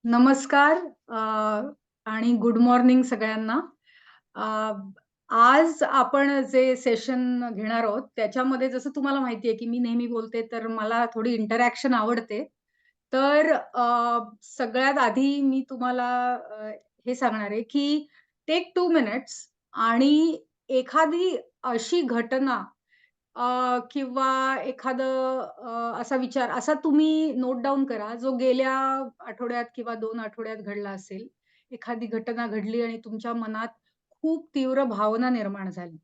नमस्कार आणि good morning सगळ्यांना. अ, आज आपण जे सेशन घेणार आहोत, त्याच्यामध्ये जसं तुम्हाला माहिती आहे, की मी नेहमी बोलते, तर मला थोडी इंटरॅक्शन आवडते. तर सगळ्यात आधी मी तुम्हाला हे सांगणार आहे, की टेक 2 मिनिट्स आणि एखादी अशी घटना किंवा एखादं असा विचार असा तुम्ही नोट डाउन करा, जो गेल्या आठवड्यात किंवा 2 आठवड्यात घडला असेल. एखादी घटना घडली आणि तुमच्या मनात खूप तीव्र भावना निर्माण झाली.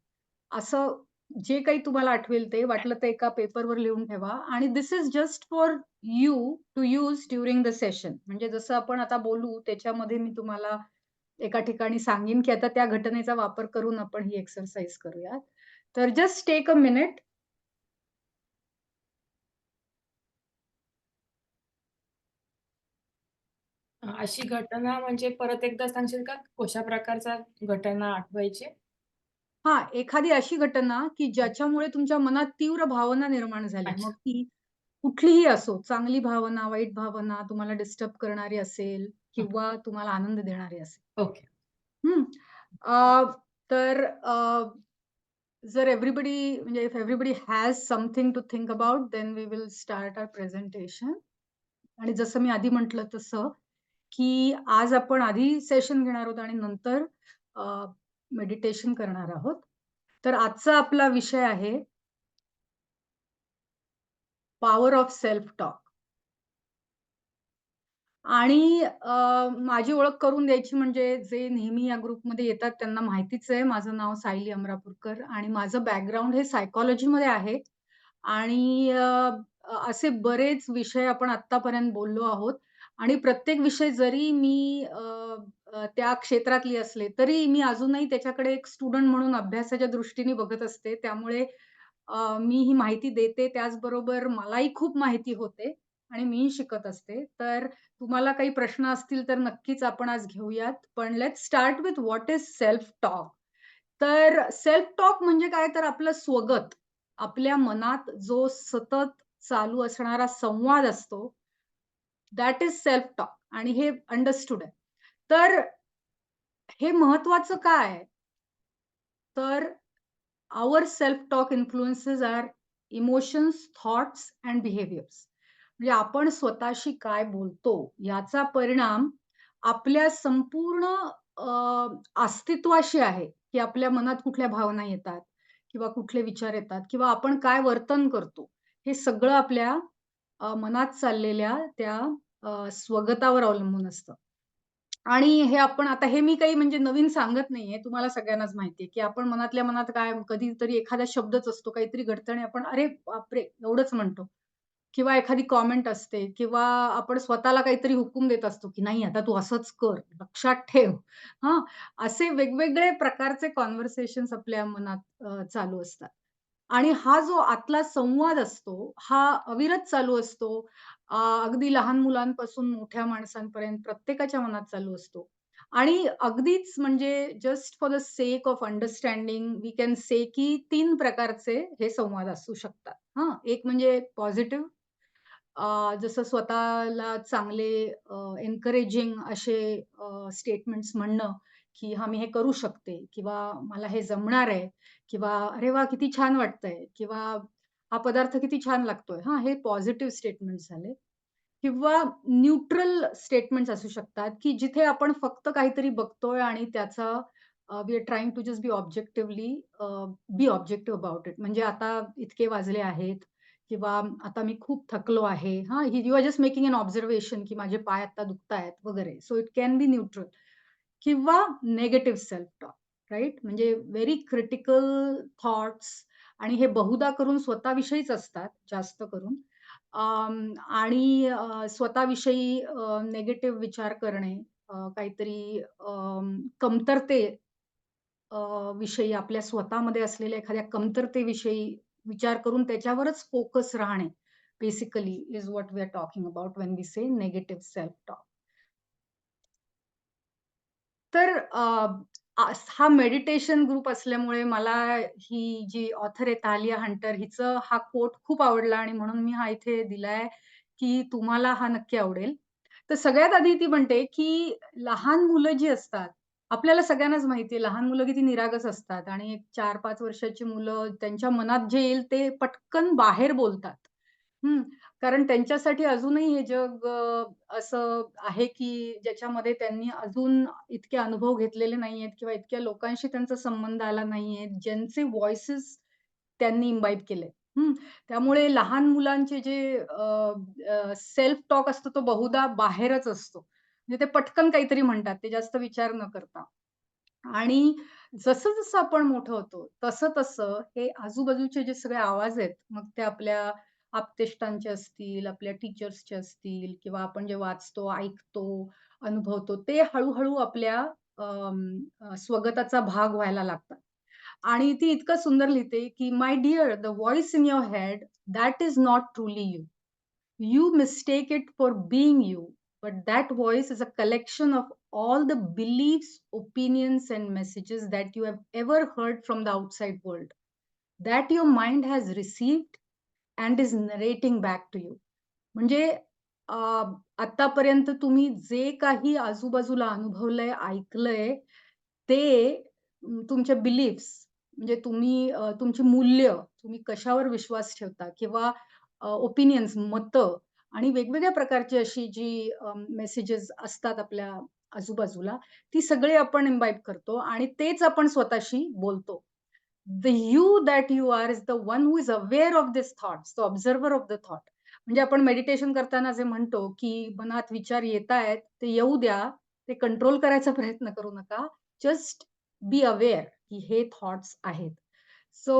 असं जे काही तुम्हाला आठवेल ते वाटलं तर एका पेपरवर लिहून ठेवा आणि this is just for you to use during the session. म्हणजे जसं आपण आता बोलू त्याच्यामध्ये मी तुम्हाला एका ठिकाणी सांगीन, की आता त्या घटनेचा वापर करून आपण ही एक्सरसाइज करूयात. तर जस्ट टेक अ मिनिट. अशी घटना म्हणजे परत एकदा सांगशील का? कशा प्रकारचा घटना आठवायची? हां, एखादी अशी घटना, की ज्याच्यामुळे तुमच्या मनात तीव्र भावना निर्माण झाली. मग अच्छा. ती कुठलीही असो, चांगली भावना, वाईट भावना, तुम्हाला डिस्टर्ब करणारी असेल हं. किंवा तुम्हाला आनंद देणारी असेल. ओके. हं. अ, तर जर एव्हरीबडी म्हणजे if everybody has something to think about, then we will start our presentation. आणि जसं मी आधी म्हटलं तसं, की आज आपण आधी सेशन घेणार आहोत आणि नंतर मेडिटेशन करणार आहोत. तर आजचा आपला विषय आहे पॉवर ऑफ सेल्फ टॉक. आणि माझी ओळख करून द्यायची म्हणजे जे नेहमी या ग्रुपमध्ये येतात त्यांना माहितीच आहे. माझं नाव सायली अमरापूरकर आणि माझं बॅकग्राऊंड हे सायकॉलॉजीमध्ये आहे. आणि असे बरेच विषय आपण आत्तापर्यंत बोललो आहोत आणि प्रत्येक विषय जरी मी त्या क्षेत्रातली असले, तरी मी अजूनही त्याच्याकडे एक स्टुडंट म्हणून अभ्यासाच्या दृष्टीने बघत असते. त्यामुळे मी ही माहिती देते, त्याचबरोबर मलाही खूप माहिती होते आणि मीही शिकत असते. तर तुम्हाला काही प्रश्न असतील तर नक्कीच आपण आज घेऊयात. पण let's start with what is self talk. तर सेल्फ टॉक म्हणजे काय तर आपलं स्वगत. आपल्या मनात जो सतत चालू असणारा संवाद असतो, दॅट इस सेल्फ टॉक आणि हे अंडरस्टूड आहे. तर हे महत्वाचं का आहे? तर आवर सेल्फ टॉक इन्फ्लुएन्सेस आवर इमोशन्स, थॉट्स एंड बिहेवियर्स. म्हणजे आपण स्वतःशी काय बोलतो याचा परिणाम आपल्या संपूर्ण अस्तित्वाशी आहे, की आपल्या मनात कुठल्या भावना येतात किंवा कुठले विचार येतात किंवा आपण काय वर्तन करतो. हे सगळं आपल्या मनात चाललेल्या त्या स्वगतावर अवलंबून असतं. आणि हे आपण आता हे मी काही म्हणजे नवीन सांगत नाहीये. तुम्हाला सगळ्यांनाच माहिती आहे, की आपण मनातल्या मनात काय कधीतरी एखादा शब्दच असतो, काहीतरी घडतं आणि आपण "अरे बापरे!" एवढंच म्हणतो. किंवा एखादी कॉमेंट असते किंवा आपण स्वतःला काहीतरी हुकूम देत असतो, की "नाही आता तू असंच कर, लक्षात ठेव." हां, असे वेगवेगळे प्रकारचे कन्व्हर्सेशन्स आपल्या मनात चालू असतात. आणि हा जो आतला संवाद असतो, हा अविरत चालू असतो. अगदी लहान मुलांपासून मोठ्या माणसांपर्यंत प्रत्येकाच्या मनात चालू असतो. आणि अगदीच म्हणजे just for the sake of understanding we can say की 3 प्रकारचे हे संवाद असू शकतात. हां, एक म्हणजे पॉझिटिव्ह, जसं स्वतःला चांगले एन्करेजिंग असे स्टेटमेंट्स म्हणणं, की "हां, मी हे करू शकते" किंवा "मला हे जमणार आहे" किंवा "अरे वाह! किती छान वाटतंय" किंवा "हा पदार्थ किती छान लागतोय." हां, हे पॉझिटिव्ह स्टेटमेंट्स झाले. किंवा न्यूट्रल स्टेटमेंट्स असू शकतात, की जिथे आपण फक्त काहीतरी बघतोय आणि त्याचा we are trying to just be objectively be objective about it. म्हणजे आता इतके वाजले आहेत किंवा आता मी खूप थकलो आहे. हां, you are just making an observation, की माझे पाय आता दुखतायत वगैरे. So it can be neutral किंवा निगेटिव्ह सेल्फ टॉक, राइट? म्हणजे व्हेरी क्रिटिकल थॉट्स आणि हे बहुधा करून स्वतःविषयीच असतात, जास्त करून. आणि स्वतःविषयी निगेटिव्ह विचार करणे, काहीतरी कमतरते विषयी आपल्या स्वतःमध्ये असलेल्या एखाद्या कमतरतेविषयी विचार करून त्याच्यावरच फोकस राहणे, basically is what we are talking about when we say negative self talk. तर हा मेडिटेशन ग्रुप असल्यामुळे मला ही जी ऑथर आहे तालिया हंटर हिचं हा कोट खूप आवडला आणि म्हणून मी हा इथे दिलाय, की तुम्हाला हा नक्की आवडेल. तर सगळ्यात आधी ती म्हणते, की लहान मुलं जी असतात, आपल्याला सगळ्यांनाच माहिती आहे लहान मुलं किती निरागस असतात आणि एक 4-5 वर्षाची मुलं त्यांच्या मनात जे येईल ते पटकन बाहेर बोलतात. हं. कारण त्यांच्यासाठी अजूनही हे जग असं आहे, की ज्याच्यामध्ये त्यांनी अजून इतके अनुभव घेतलेले नाहीयेत किंवा इतक्या लोकांशी त्यांचा संबंध आला नाहीये, ज्यांचे व्हॉइसेस त्यांनी इम्बाईब केले. हं. त्यामुळे लहान मुलांचे जे सेल्फ टॉक असतो तो बहुधा बाहेरच असतो. म्हणजे ते पटकन काहीतरी म्हणतात, ते जास्त विचार न करता. आणि जसं-जसं आपण मोठं होतो, तसं-तसं हे आजूबाजूचे जे सगळे आवाज आहेत, मग ते आपल्या आप्तेष्टांचे असतील, आपल्या टीचर्सचे असतील किंवा आपण जे वाचतो, ऐकतो, अनुभवतो, ते हळू-हळू आपल्या स्वगताचा भाग व्हायला लागतात. आणि ती इतकं सुंदर लिहिते, की "my dear, the voice in your head, that is not truly you. You mistake it for being you, but that voice is a collection of all the beliefs, opinions, and messages that you have ever heard from the outside world that your mind has received and is narrating back to you." म्हणजे अ, आतापर्यंत तुम्ही जे काही आजूबाजूला अनुभवलंय, ऐकलंय, ते तुमचे beliefs म्हणजे तुमची मूल्य, तुम्ही कशावर विश्वास ठेवता किंवा ओपिनियन्स, मतं आणि वेगवेगळ्या प्रकारची अशी जी मेसेजेस असतात आपल्या आजूबाजूला, ती सगळी आपण इम्बाईब करतो आणि तेच आपण स्वतःशी बोलतो. The you that you are is the one who is aware of these thoughts, the observer of the thought. म्हणजे आपण मेडिटेशन करताना जे म्हणतो, की मनात विचार येतायत, ते येऊ द्या. ते कंट्रोल करायचा प्रयत्न करू नका. जस्ट बी अवेअर की हे थॉट्स आहेत. सो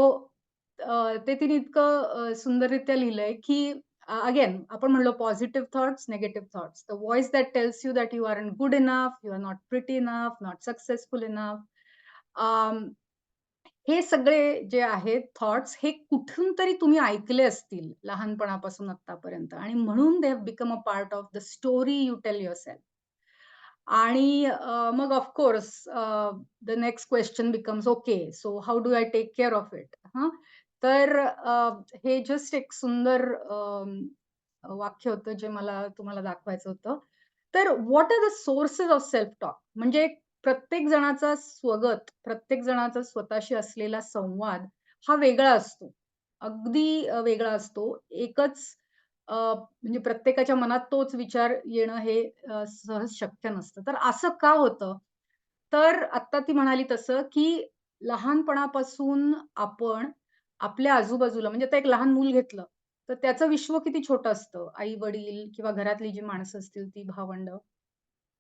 ते तिने इतकं सुंदररित्या लिहिलंय, की अगेन आपण म्हणलो positive thoughts, negative thoughts. The voice that tells you that you aren't good enough, you are not pretty enough, not successful enough. हे सगळे जे आहेत थॉट्स हे कुठून तरी तुम्ही ऐकले असतील लहानपणापासून आत्तापर्यंत आणि म्हणून they have become a part of the story you tell yourself. आणि मग of course the next question becomes okay, so how do I take care of it? तर हे जस्ट एक सुंदर वाक्य होतं जे मला तुम्हाला दाखवायचं होतं. तर what are the sources of self talk? म्हणजे प्रत्येक जणाचा स्वगत, प्रत्येक जणाचा स्वतःशी असलेला संवाद हा वेगळा असतो. अगदी वेगळा असतो. एकच म्हणजे प्रत्येकाच्या मनात तोच विचार येणं हे सहज शक्य नसतं. तर असं का होतं? तर आत्ता ती म्हणाली तसं, की लहानपणापासून आपण आपल्या आजूबाजूला म्हणजे आता एक लहान मूल घेतलं, तर त्याचं विश्व किती छोटं असतं. आई-वडील किंवा घरातली जी माणसं असतील ती भावंडं,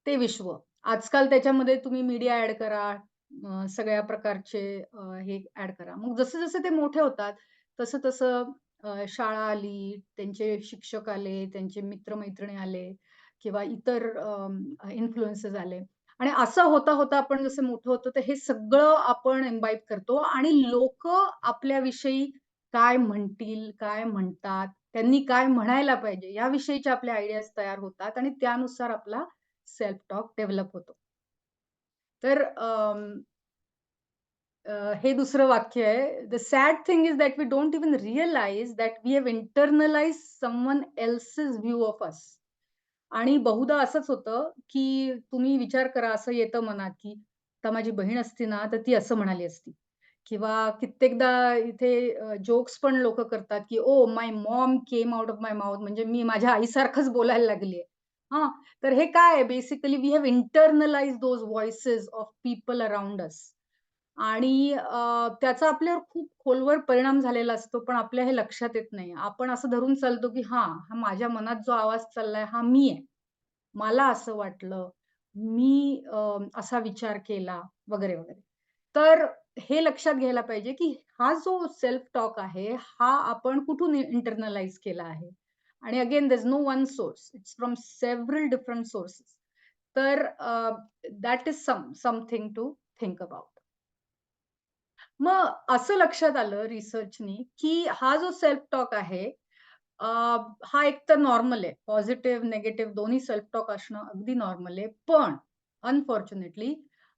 ते विश्व. आजकाल त्याच्यामध्ये तुम्ही मीडिया ॲड करा, सगळ्या प्रकारचे हे ॲड करा. मग जसं-जसं ते मोठे होतात, तसं-तसं शाळा आली, त्यांचे शिक्षक आले, त्यांचे मित्र-मैत्रिणी आले किंवा इतर इन्फ्लुएन्सेस आले आणि असं होता-होता आपण जसं मोठं होतो, तर हे सगळं आपण इम्बाईब करतो आणि लोकं आपल्याविषयी काय म्हणतील, काय म्हणतात, त्यांनी काय म्हणायला पाहिजे, याविषयीचे आपले आयडियाज तयार होतात आणि त्यानुसार आपला सेल्फ टॉक डेव्हलप होतो. तर हे दुसरं वाक्य आहे. "The sad thing is that we don't even realise that we have internalised someone else's view of us." आणि बहुधा असंच होतं, की तुम्ही विचार करा, असं येतं मनात, की आता माझी बहीण असती ना, तर ती असं म्हणाली असती किंवा कित्येकदा इथे जोक्स पण लोकं करतात, की "oh, my mom came out of my mouth." म्हणजे मी माझ्या आईसारखंच बोलायला लागली हां, तर हे काय आहे basically we have internalised those voices of people around us. आणि त्याचा आपल्यावर खूप खोलवर परिणाम झालेला असतो, पण आपल्या हे लक्षात येत नाही. आपण असं धरून चालतो, की हां, हा माझ्या मनात जो आवाज चाललाय हा मी आहे. मला असं वाटलं, मी असा विचार केला वगैरे, वगैरे. तर हे लक्षात घ्यायला पाहिजे, की हा जो सेल्फ टॉक आहे, हा आपण कुठून इंटरनलाइज केला आहे. आणि again there is no one source. It's from several different sources. तर that is something to think about. मग असं लक्षात आलं रिसर्चनी, की हा जो सेल्फ टॉक आहे, अ, हा एक तर नॉर्मल आहे. पॉझिटिव्ह, निगेटिव्ह दोन्ही सेल्फ टॉक असणं अगदी नॉर्मल आहे. पण अनफॉर्च्युनेटली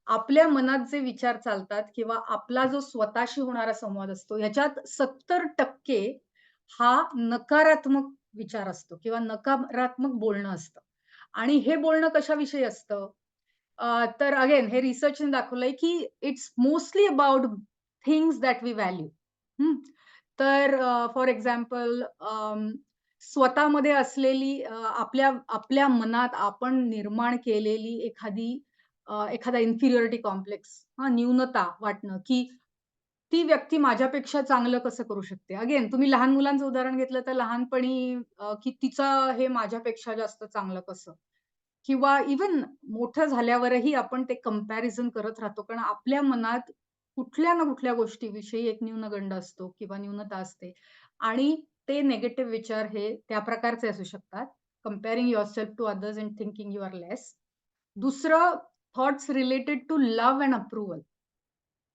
आपल्या मनात जे विचार चालतात किंवा आपला जो स्वतःशी होणारा संवाद असतो, ह्याच्यात 70% हा नकारात्मक विचार असतो किंवा नकारात्मक बोलणं असतं. आणि हे बोलणं कशाविषयी असतं? तर अगेन हे रिसर्चने दाखवलंय, की it's mostly about things that we value. हं. तर फॉर एक्झाम्पल स्वतःमध्ये असलेली आपल्या आपल्या मनात आपण निर्माण केलेली एखादा इन्फिरियरिटी कॉम्प्लेक्स न्यूनता वाटणं, की ती व्यक्ती माझ्यापेक्षा चांगलं कसं करू शकते? अगेन तुम्ही लहान मुलांचं उदाहरण घेतलं तर लहानपणी की तिचं हे माझ्यापेक्षा जास्त चांगलं कसं? किंवा इव्हन मोठं झाल्यावरही आपण ते कंपॅरिझन करत राहतो. कारण आपल्या मनात कुठल्या ना कुठल्या गोष्टीविषयी एक न्यूनगंड असतो किंवा न्यूनता असते आणि ते निगेटिव्ह विचार हे त्या प्रकारचे असू शकतात. Comparing yourself to others and thinking you are less. दुसरं thoughts related to love and approval,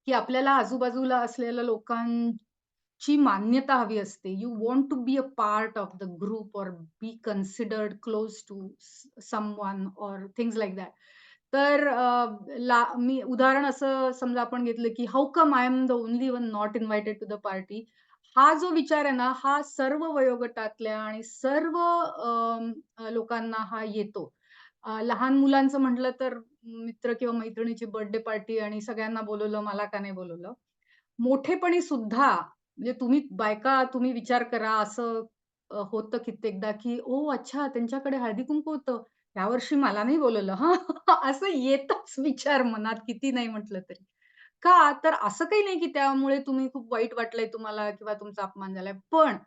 की आपल्याला आजूबाजूला असलेल्या लोकांची मान्यता हवी असते. You want to be a part of the group or be considered close to someone or things like that. तर मी उदाहरण असं समजा आपण घेतलं, की how come I am the only one not invited to the party. हा जो विचार आहे ना, हा सर्व वयोगटातल्या आणि सर्व लोकांना हा येतो. लहान मुलांचं म्हटलं तर मित्र किंवा मैत्रिणीची बर्थडे पार्टी आणि सगळ्यांना बोलवलं, मला का नाही बोलवलं? मोठेपणी सुद्धा म्हणजे तुम्ही विचार करा असं होतं कित्येकदा, की "ओह! अच्छा त्यांच्याकडे हळदी-कुंकू होतं. यावर्षी मला नाही बोलवलं." हां, असं येतच विचार मनात किती नाही म्हटलं तरी. का? तर असं काही नाही, की त्यामुळे तुम्ही खूप वाईट वाटलंय तुम्हाला किंवा तुमचा अपमान झालाय. पण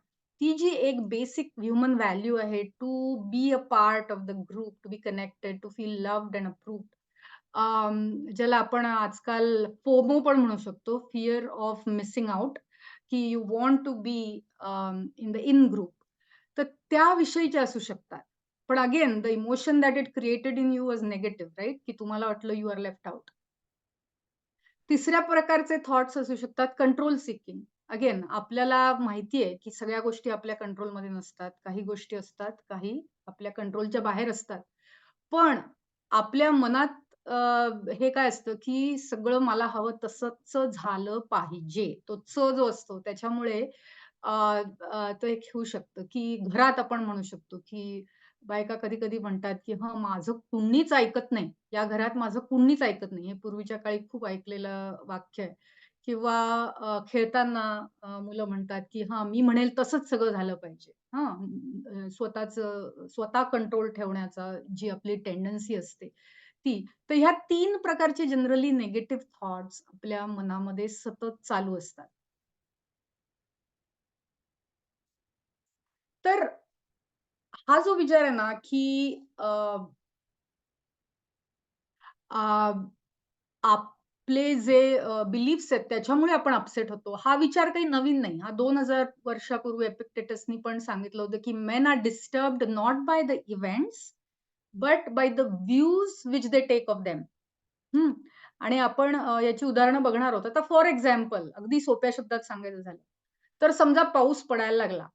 ती जी एक बेसिक ह्युमन व्हॅल्यू आहे to be a part of the group, to be connected, to feel loved and approved. ज्याला आपण आजकाल फोमो पण म्हणू शकतो, फिअर ऑफ मिसिंग आउट, की you want to be in the in group. तर त्याविषयीचे असू शकतात. पण again the emotion that it created in you was negative, right? की तुम्हाला वाटलं यू आर लेफ्ट आउट. तिसऱ्या प्रकारचे थॉट्स असू शकतात कंट्रोल सीकिंग. अगेन आपल्याला माहिती आहे, की सगळ्या गोष्टी आपल्या कंट्रोलमध्ये नसतात. काही गोष्टी असतात, काही आपल्या कंट्रोलच्या बाहेर असतात. पण आपल्या मनात हे काय असतं, की सगळं मला हवं तसंच झालं पाहिजे. तो जो असतो त्याच्यामुळे अ, तो एक होऊ शकतं, की घरात आपण म्हणू शकतो, की बायका कधी-कधी म्हणतात, की "हं, माझं कुणीच ऐकत नाही. या घरात माझं कुणीच ऐकत नाही." हे पूर्वीच्या काळी खूप ऐकलेलं वाक्य आहे. किंवा खेळताना मुलं म्हणतात, की "हां, मी म्हणेल तसंच सगळं झालं पाहिजे." स्वतः कंट्रोल ठेवण्याचा जी आपली टेंडन्सी असते ती. तर ह्या 3 प्रकारचे जनरली निगेटिव्ह थॉट्स आपल्या मनामध्ये सतत चालू असतात. तर हा जो विचार आहे ना, की अ, आ आपले जे बिलीफ्स आहेत त्याच्यामुळे आपण अपसेट होतो. हा विचार काही नवीन नाही. हा 2000 वर्षापूर्वी एपिक्टेटसनी पण सांगितलं होतं, की "men are disturbed not by the events, but by the views which they take of them." हं. आणि आपण याची उदाहरणं बघणार आहोत. आता फॉर एक्झाम्पल अगदी सोप्या शब्दात सांगायचं झालं, तर समजा पाऊस पडायला लागला.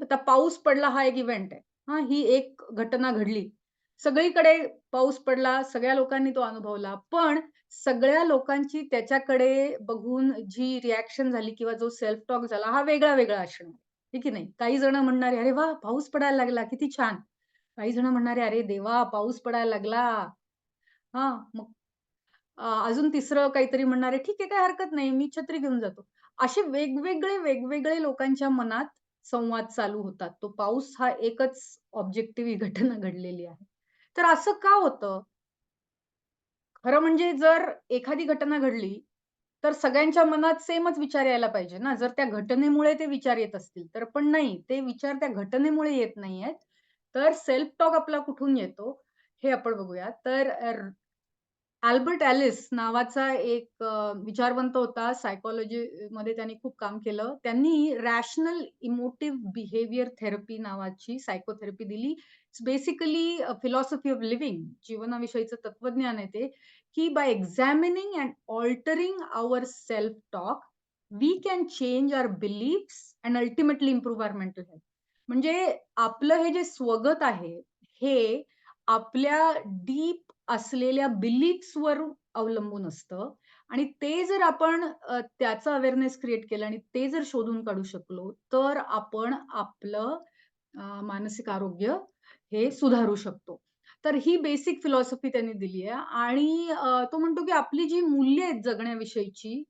आता पाऊस पडला हा एक इव्हेंट आहे. ही एक घटना घडली. सगळीकडे पाऊस पडला, सगळ्या लोकांनी तो अनुभवला. पण सगळ्या लोकांची त्याच्याकडे बघून जी रिएक्शन झाली किंवा जो सेल्फ टॉक झाला, हा वेगळा-वेगळा असणार. आहे की नाही? काही जण म्हणणारे, "अरे वाह! पाऊस पडायला लागला, किती छान." काही जण म्हणणारे, "अरे देवा! पाऊस पडायला लागला." मग अजून तिसरं काहीतरी म्हणणारे, "ठीक आहे, काही हरकत नाही, मी छत्री घेऊन जातो." असे वेगवेगळे लोकांच्या मनात संवाद चालू होतात. तो पाऊस हा एकच ऑब्जेक्टिव्ह ही घटना घडलेली आहे. तर असं का होतं? खरं म्हणजे जर एखादी घटना घडली, तर सगळ्यांच्या मनात सेमच विचार यायला पाहिजे ना. जर त्या घटनेमुळे ते विचार येत असतील तर. पण नाही, ते विचार त्या घटनेमुळे येत नाहीयेत. तर सेल्फ टॉक आपला कुठून येतो, हे आपण बघूया. तर अल्बर्ट एलिस नावाचा एक विचारवंत होता. सायकॉलॉजीमध्ये त्यांनी खूप काम केलं. त्यांनी रॅशनल इमोटिव्ह बिहेवियर थेरपी नावाची सायकोथेरपी दिली. It's basically philosophy of living. जीवनाविषयीचं तत्वज्ञान आहे ते, की by examining and altering our self talk, we can change our beliefs and ultimately improve our mental health. म्हणजे आपलं हे जे स्वगत आहे, हे आपल्या डीप असलेल्या बिलीफ्सवर अवलंबून असतं आणि ते जर आपण त्याचा अवेअरनेस क्रिएट केला आणि ते जर शोधून काढू शकलो, तर आपण आपलं मानसिक आरोग्य हे सुधारू शकतो. तर ही बेसिक फिलॉसॉफी त्यांनी दिली आहे आणि तो म्हणतो, की आपली जी मूल्य आहेत जगण्याविषयीची,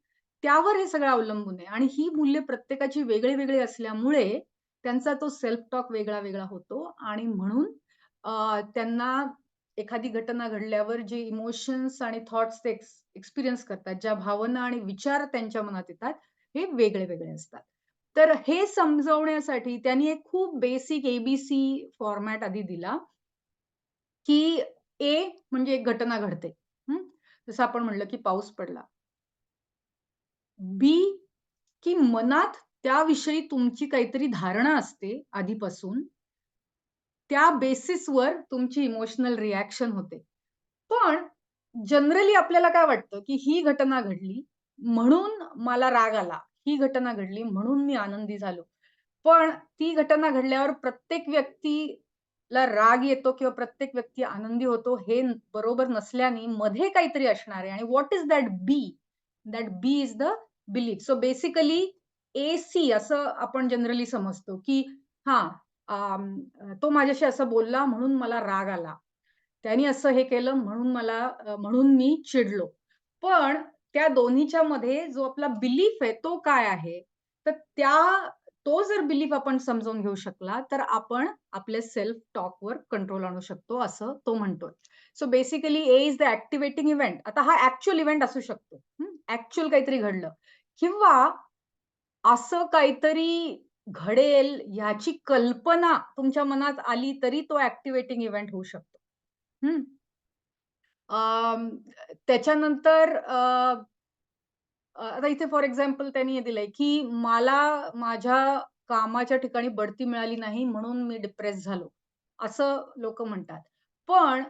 त्यावर हे सगळं अवलंबून आहे आणि ही मूल्य प्रत्येकाची वेगळी-वेगळी असल्यामुळे त्यांचा तो सेल्फ टॉक वेगळा-वेगळा होतो आणि म्हणून त्यांना एखादी घटना घडल्यावर जे इमोशन्स आणि थॉट्स ते एक्सपिरियन्स करतात, ज्या भावना आणि विचार त्यांच्या मनात येतात, हे वेगळे-वेगळे असतात. तर हे समजवण्यासाठी त्यांनी एक खूप बेसिक ए फॉर्मॅट आधी दिला, की ए म्हणजे एक घटना घडते. हं. जसं आपण म्हटलं, की पाऊस पडला. बी की मनात त्याविषयी तुमची काहीतरी धारणा असते आधीपासून. त्या बेसिसवर तुमची इमोशनल रिएक्शन होते. पण जनरली आपल्याला काय वाटतं, की ही घटना घडली म्हणून मला राग आला. ही घटना घडली म्हणून मी आनंदी झालो. पण ती घटना घडल्यावर प्रत्येक व्यक्तीला राग येतो किंवा प्रत्येक व्यक्ती आनंदी होतो हे बरोबर नसल्याने मध्ये काहीतरी असणार आहे आणि what is that B? That B is the belief. So basically A C असं आपण जनरली समजतो, की हां, तो माझ्याशी असं बोलला म्हणून मला राग आला. त्यानी असं हे केलं म्हणून म्हणून मी चिडलो. पण त्या दोन्हीच्या मध्ये जो आपला बिलीफ आहे तो काय आहे? तर तो जर बिलीफ आपण समजावून घेऊ शकला, तर आपण आपल्या सेल्फ टॉकवर कंट्रोल आणू शकतो, असं तो म्हणतोय. So basically a is the activating event. आता हा ॲक्चुअल इव्हेंट असू शकतो. काहीतरी घडलं किंवा असं काहीतरी घडेल ह्याची कल्पना तुमच्या मनात आली, तरी तो ॲक्टिव्हेटिंग इव्हेंट होऊ शकतो. हं. अं, त्याच्यानंतर आता इथे फॉर एक्झाम्पल त्यांनी हे दिलंय, की मला माझ्या कामाच्या ठिकाणी बढती मिळाली नाही म्हणून मी डिप्रेस झालो. असं लोकं म्हणतात. पण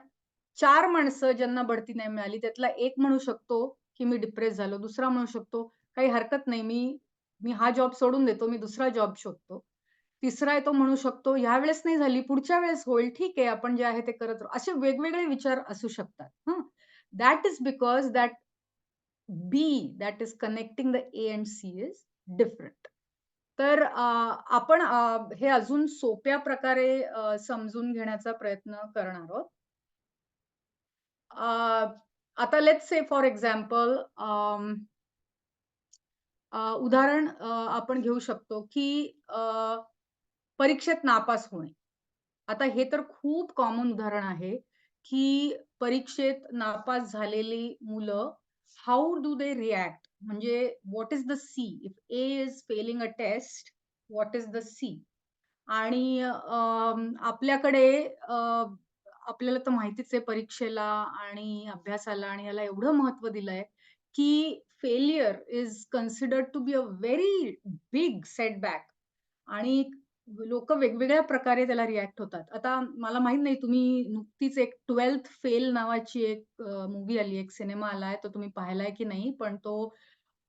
4 माणसं ज्यांना बढती नाही मिळाली त्यातला एक म्हणू शकतो, की मी डिप्रेस झालो. दुसरा म्हणू शकतो, काही हरकत नाही मी मी हा जॉब सोडून देतो, मी दुसरा जॉब शोधतो. तिसरा आहे तो म्हणू शकतो, ह्यावेळेस नाही झाली, पुढच्या वेळेस होईल. ठीक आहे, आपण जे आहे ते करत राहू. असे वेगवेगळे विचार असू शकतात. हं. That is because that B that is connecting the A and C is different. तर आपण हे अजून सोप्या प्रकारे समजून घेण्याचा प्रयत्न करणार आहोत. आता लेट्स से फॉर एक्झाम्पल उदाहरण आपण घेऊ शकतो, की परीक्षेत नापास होणे. आता हे तर खूप कॉमन उदाहरण आहे, की परीक्षेत नापास झालेली मुलं हाऊ डू दे रिएक्ट? म्हणजे what is the C? If A is failing a test, what is the C? आणि आपल्याकडे आपल्याला तर माहितीच आहे परीक्षेला आणि अभ्यासाला आणि ह्याला एवढं महत्त्व दिलंय, की failure is considered to be a very big setback आणि लोकं वेगवेगळ्या प्रकारे त्याला रिएक्ट होतात. आता मला माहीत नाही तुम्ही नुकतीच एक 12th फेल नावाची एक आली, एक सिनेमा आलाय. तो तुम्ही पाहिलाय की नाही? पण तो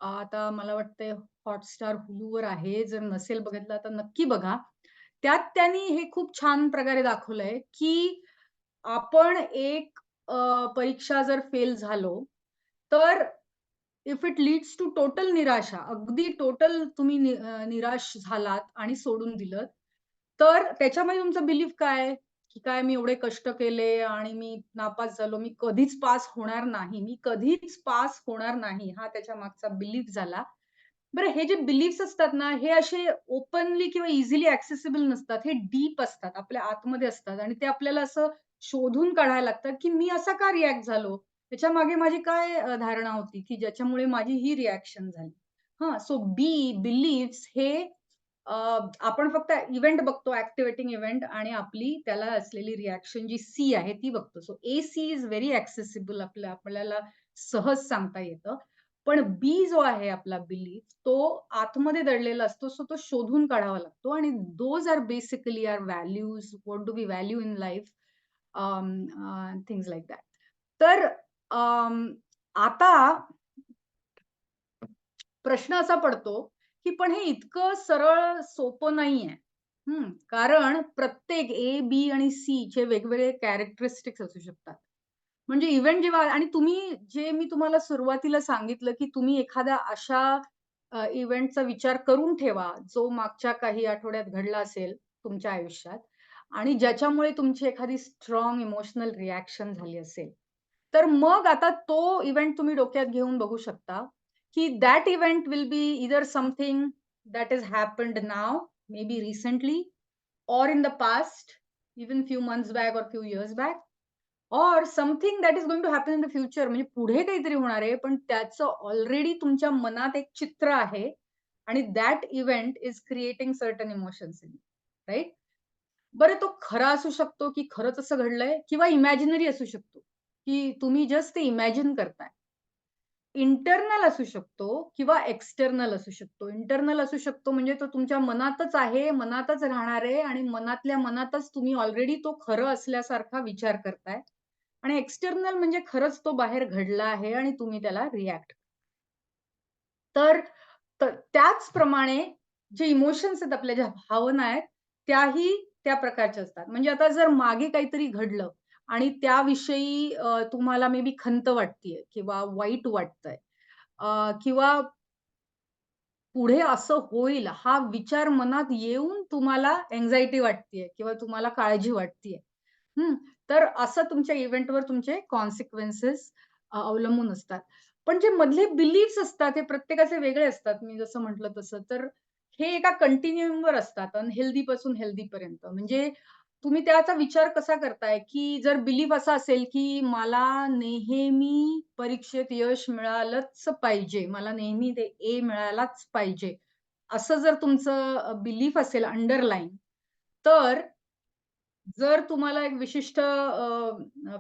आता मला वाटतंय Hotstar, Huluवर आहे. जर नसेल बघितला तर नक्की बघा. त्यात त्यांनी हे खूप छान प्रकारे दाखवलंय, की आपण एक परीक्षा जर फेल झालो, तर if it leads to total निराशा, अगदी टोटल तुम्ही निराश झालात आणि सोडून दिलत, तर त्याच्यामध्ये तुमचा बिलीफ काय आहे? की काय मी एवढे कष्ट केले आणि मी नापास झालो. मी कधीच पास होणार नाही. मी कधीच पास होणार नाही. हा त्याच्या मागचा बिलीफ झाला. बरं हे जे बिलीफ्स असतात ना, हे असे ओपनली किंवा इझिली एक्सेसिबल नसतात. हे डीप असतात. आपल्या आतमध्ये असतात आणि ते आपल्याला असं शोधून काढायला लागतात, की मी असा का रिएक्ट झालो? त्याच्यामागे माझी काय धारणा होती, की ज्याच्यामुळे माझी ही रिएक्शन झाली. हां, सो बिलीफ्स हे अ, आपण फक्त इव्हेंट बघतो, एक्टिव्हेटिंग इव्हेंट आणि आपली त्याला असलेली रिएक्शन जी सी आहे ती बघतो. So C is very accessible आपल्याला सहज सांगता येतं. पण बी जो आहे आपला बिलीफ तो आतमध्ये दडलेला असतो. सो तो शोधून काढावा लागतो आणि those are basically are values, what do we value in life things like that. तर आता प्रश्न असा पडतो, की पण हे इतकं सरळ सोपं नाहीये. कारण प्रत्येक ए, बी आणि सीचे वेगवेगळे कॅरेक्टरिस्टिक्स असू शकतात. म्हणजे इव्हेंट जेव्हा आणि जे मी तुम्हाला सुरुवातीला सांगितलं, की तुम्ही एखाद्या अशा इव्हेंटचा विचार करून ठेवा, जो मागच्या काही आठवड्यात घडला असेल तुमच्या आयुष्यात आणि ज्याच्यामुळे तुमची एखादी स्ट्राँग इमोशनल रिएक्शन झाली असेल. तर मग आता तो इव्हेंट तुम्ही डोक्यात घेऊन बघू शकता, की that event will be either something that has happened now, may be recently or in the past, even few months back or few years back, or something that is going to happen in the future. म्हणजे पुढे काहीतरी होणार आहे, पण त्याचं already तुमच्या मनात एक चित्र आहे आणि that event is creating certain emotions in you, right? बरं तो खरा असू शकतो, की खरंच असं घडलंय किंवा इमॅजिनरी असू शकतो, की तुम्ही जस्ट ते इमॅजिन करताय. इंटरनल असू शकतो किंवा एक्सटर्नल असू शकतो. इंटरनल असू शकतो म्हणजे तो तुमच्या मनातच आहे, मनातच राहणार आहे आणि मनातल्या मनातच तुम्ही ऑलरेडी तो खरं असल्यासारखा विचार करताय आणि एक्सटर्नल म्हणजे खरंच तो बाहेर घडला आहे आणि तुम्ही त्याला रिएक्ट. तर त्याचप्रमाणे जे इमोशन्स आहेत आपल्या, ज्या भावना आहेत, त्याही त्या प्रकारच्या असतात. म्हणजे आता जर मागे काहीतरी घडलं आणि त्याविषयी तुम्हाला मे बी खंत वाटतीये किंवा वाईट वाटतंय, किंवा पुढे असं होईल हा विचार मनात येऊन तुम्हाला अँक्साइटी वाटतीये किंवा तुम्हाला काळजी वाटतीये. हं. तर असं तुमच्या इव्हेंटवर तुमचे कॉन्सिक्वेन्सेस अवलंबून असतात. पण जे मधले बिलीफ्स असतात, हे प्रत्येकाचे वेगळे असतात. मी जसं म्हटलं तसं. तर हे एका कंटिन्यूअमवर असतात, अनहेल्दी पासून हेल्दी पर्यंत. म्हणजे तुम्ही त्याचा विचार कसा करताय, की जर बिलीफ असा असेल, की मला नेहमी परीक्षेत यश मिळालंच पाहिजे, मला नेहमी ते ए मिळायलाच पाहिजे, असं जर तुमचं बिलीफ असेल अंडरलाईन, तर जर तुम्हाला एक विशिष्ट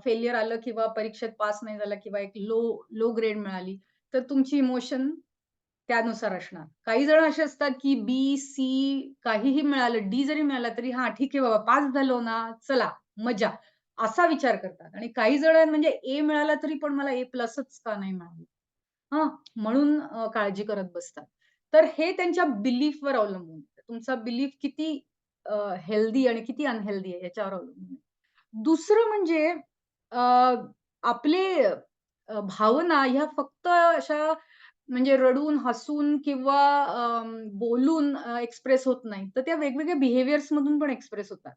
फेल्युअर आलं किंवा परीक्षेत पास नाही झाला किंवा एक लो लो ग्रेड मिळाली, तर तुमची इमोशन त्यानुसार असणार. काही जण असे असतात, की बी, सी काहीही मिळालं, डी जरी मिळाला तरी हां, ठीक आहे बाबा पास झालो ना, चला मजा, असा विचार करतात. आणि काही जण म्हणजे ए मिळाला तरी पण मला ए प्लसच का नाही मिळालं? हां, म्हणून काळजी करत बसतात. तर हे त्यांच्या बिलीफवर अवलंबून आहे. तुमचा बिलीफ किती हेल्दी आणि किती अनहेल्दी आहे याच्यावर अवलंबून आहे. दुसरं म्हणजे अ, आपले भावना ह्या फक्त अशा म्हणजे रडून, हसून किंवा बोलून एक्सप्रेस होत नाही. तर त्या वेगवेगळ्या बिहेवियर्स मधून पण एक्सप्रेस होतात.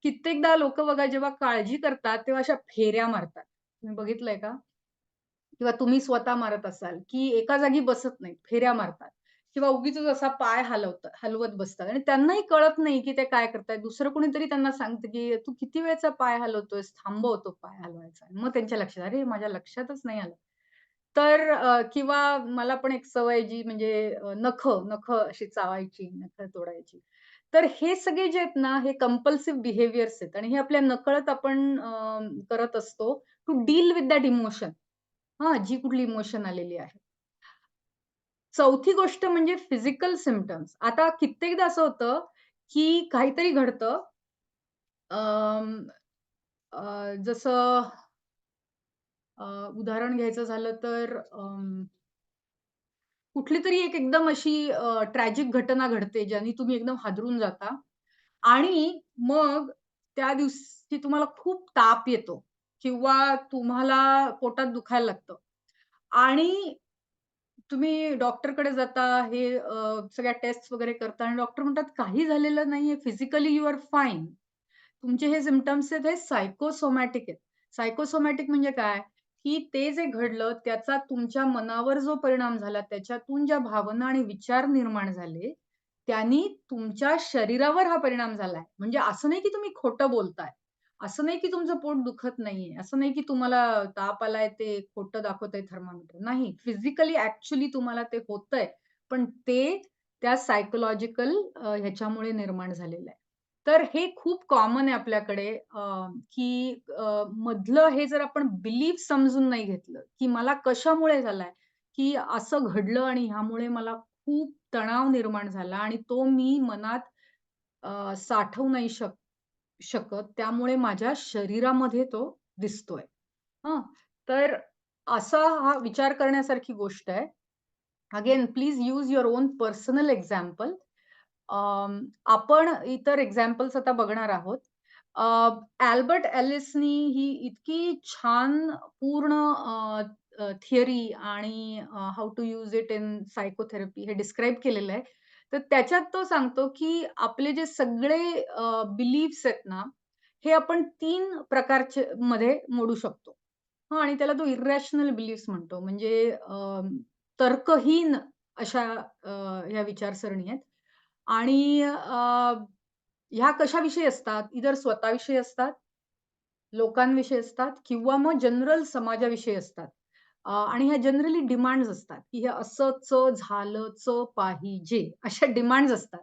कित्येकदा लोकं बघा जेव्हा काळजी करतात, तेव्हा अशा फेऱ्या मारतात. तुम्ही बघितलंय का? किंवा तुम्ही स्वतः मारत असाल, की एका जागी बसत नाहीत, फेऱ्या मारतात किंवा उगीचच असा पाय हलवत बसतात आणि त्यांनाही कळत नाही, की ते काय करतायत. दुसरं कोणीतरी त्यांना सांगतं, की "तू किती वेळचा पाय हलवतोयस? थांबव तो पाय हलवायचा." मग त्यांच्या लक्षात, "अरे, माझ्या लक्षातच नाही आलं." तर किंवा मला पण एक सवय जी म्हणजे नखं अशी चावायची, नखं तोडायची. तर हे सगळे जे आहेत ना, हे कंपल्सिव्ह बिहेवियर्स आहेत आणि हे आपल्या नकळत आपण करत असतो to deal with that emotion. हां, जी कुठली इमोशन आलेली आहे. चौथी गोष्ट म्हणजे फिजिकल सिम्प्टम्स. आता कित्येकदा असं होतं, की काहीतरी घडतं. अं, जसं उदाहरण घ्यायचं झालं तर कुठलीतरी एक एकदम अशी ट्रॅजिक घटना घडते, ज्याने तुम्ही एकदम हादरून जाता आणि मग त्या दिवशी तुम्हाला खूप ताप येतो किंवा तुम्हाला पोटात दुखायला लागतं आणि तुम्ही डॉक्टरकडे जाता, हे सगळ्या टेस्ट्स वगैरे करता आणि डॉक्टर म्हणतात, "काही झालेलं नाहीये. Physically you are fine." तुमचे हे सिम्प्टम्स आहेत हे सायकोसोमॅटिक आहेत. सायकोसोमॅटिक म्हणजे काय? की ते जे घडलं त्याचा तुमच्या मनावर जो परिणाम झाला, त्याच्यातून ज्या भावना आणि विचार निर्माण झाले, त्यांनी तुमच्या शरीरावर हा परिणाम झालाय. म्हणजे असं नाही की तुम्ही खोटं बोलताय. असं नाही की तुमचं पोट दुखत नाहीये. असं नाही की तुम्हाला ताप आलाय ते खोटं दाखवतंय थर्मामीटर. नाही, फिजिकली ॲक्चुअली तुम्हाला ते होतंय. पण ते त्या सायकॉलॉजिकल ह्याच्यामुळे निर्माण झालेलं आहे. तर हे खूप कॉमन आहे आपल्याकडे, की मधलं हे जर आपण बिलीफ समजून नाही घेतलं, की मला कशामुळे झालाय, की असं घडलं आणि ह्यामुळे मला खूप तणाव निर्माण झाला आणि तो मी मनात साठवू नाही शकत. त्यामुळे माझ्या शरीरामध्ये तो दिसतोय. हं. तर असा हा विचार करण्यासारखी गोष्ट आहे. Again please use your on personal example. आपण इतर एक्झाम्पल्स आता बघणार आहोत. अ, अल्बर्ट एलिसनी ही इतकी छान पूर्ण थिअरी आणि how to use it in psychotherapy हे डिस्क्राईब केलेलं आहे. तर त्याच्यात तो सांगतो, की आपले जे सगळे बिलीफ्स आहेत ना, हे आपण 3 प्रकारचे मध्ये मोडू शकतो. हां आणि त्याला तो इरॅशनल बिलीफ्स म्हणतो. म्हणजे तर्कहीन अशा ह्या विचारसरणी आहेत. आणि ह्या कशाविषयी असतात? इधर स्वतःविषयी असतात, लोकांविषयी असतात किंवा मग जनरल समाजाविषयी असतात. आणि ह्या जनरली डिमांड्स असतात, की हे असंच झालंच पाहिजे, अशा डिमांड्स असतात.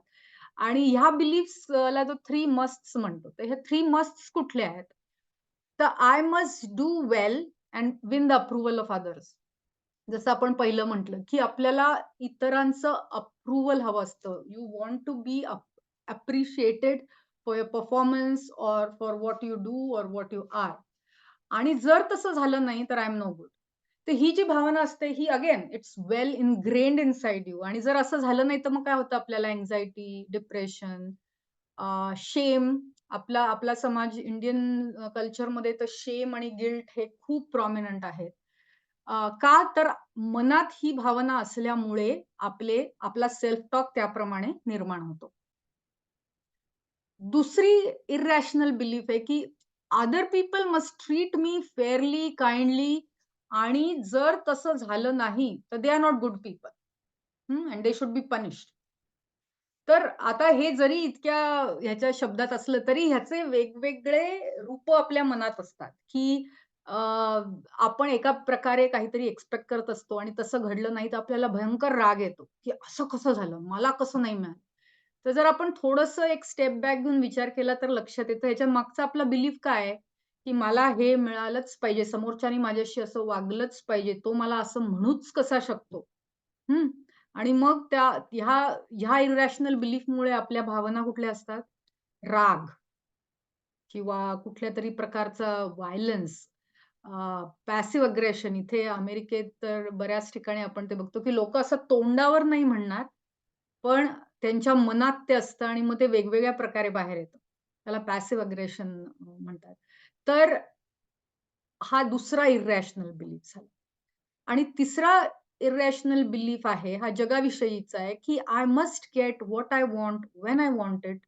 आणि ह्या बिलीफ्सला तो 3 मस्ट्स म्हणतो. तर ह्या 3 मस्ट्स कुठल्या आहेत? तर I must do well end win the approval of others. जसं आपण पहिलं म्हटलं, की आपल्याला इतरांचं अप्रूव्हल हवं असतं. You want to be appreciated for your performance or for what you do or what you are. आणि जर तसं झालं नाही, तर आय एम नो गुड. तर ही जी भावना असते, ही again it's well ingrained inside you. आणि जर असं झालं नाही, तर मग काय होतं आपल्याला अँक्साइटी, डिप्रेशन, शेम. आपला आपला समाज इंडियन कल्चरमध्ये तर शेम आणि गिल्ट हे खूप प्रॉमिनंट आहेत. का तर मनात ही भावना असल्यामुळे आपला सेल्फ टॉक त्याप्रमाणे निर्माण होतो. दुसरी इरॅशनल बिलीफ आहे, की other people must treat me fairly, kindly. आणि जर तसं झालं नाही, तर they are not good people. And they should be punished. तर आता हे जरी इतक्या ह्याच्या शब्दात असलं, तरी ह्याचे वेगवेगळे रूप आपल्या मनात असतात, की आपण एका प्रकारे काहीतरी एक्स्पेक्ट करत असतो आणि तसं घडलं नाही, तर आपल्याला भयंकर राग येतो, की असं कसं झालं? मला कसं नाही मिळालं? तर जर आपण थोडंसं एक स्टेप बॅक घेऊन विचार केला, तर लक्षात येतं ह्याच्या मागचा आपला बिलीफ काय आहे, की मला हे मिळालंच पाहिजे, समोरच्यानी माझ्याशी असं वागलंच पाहिजे, तो मला असं म्हणूच कसा शकतो? हं. आणि मग ह्या ह्या इरॅशनल बिलीफमुळे आपल्या भावना कुठल्या असतात? राग किंवा कुठल्यातरी प्रकारचा व्हायलन्स, पॅसिव्ह अग्रेशन. इथे अमेरिकेत तर बऱ्याच ठिकाणी आपण ते बघतो, की लोकं असं तोंडावर नाही म्हणणार, पण त्यांच्या मनात ते असतं आणि मग ते वेगवेगळ्या प्रकारे बाहेर येतं. त्याला पॅसिव्ह अग्रेशन म्हणतात. तर हा दुसरा इरॅशनल बिलीफ झाला. आणि तिसरा इरॅशनल बिलीफ आहे, हा जगाविषयीचा आहे, की I must get what I want when I want it.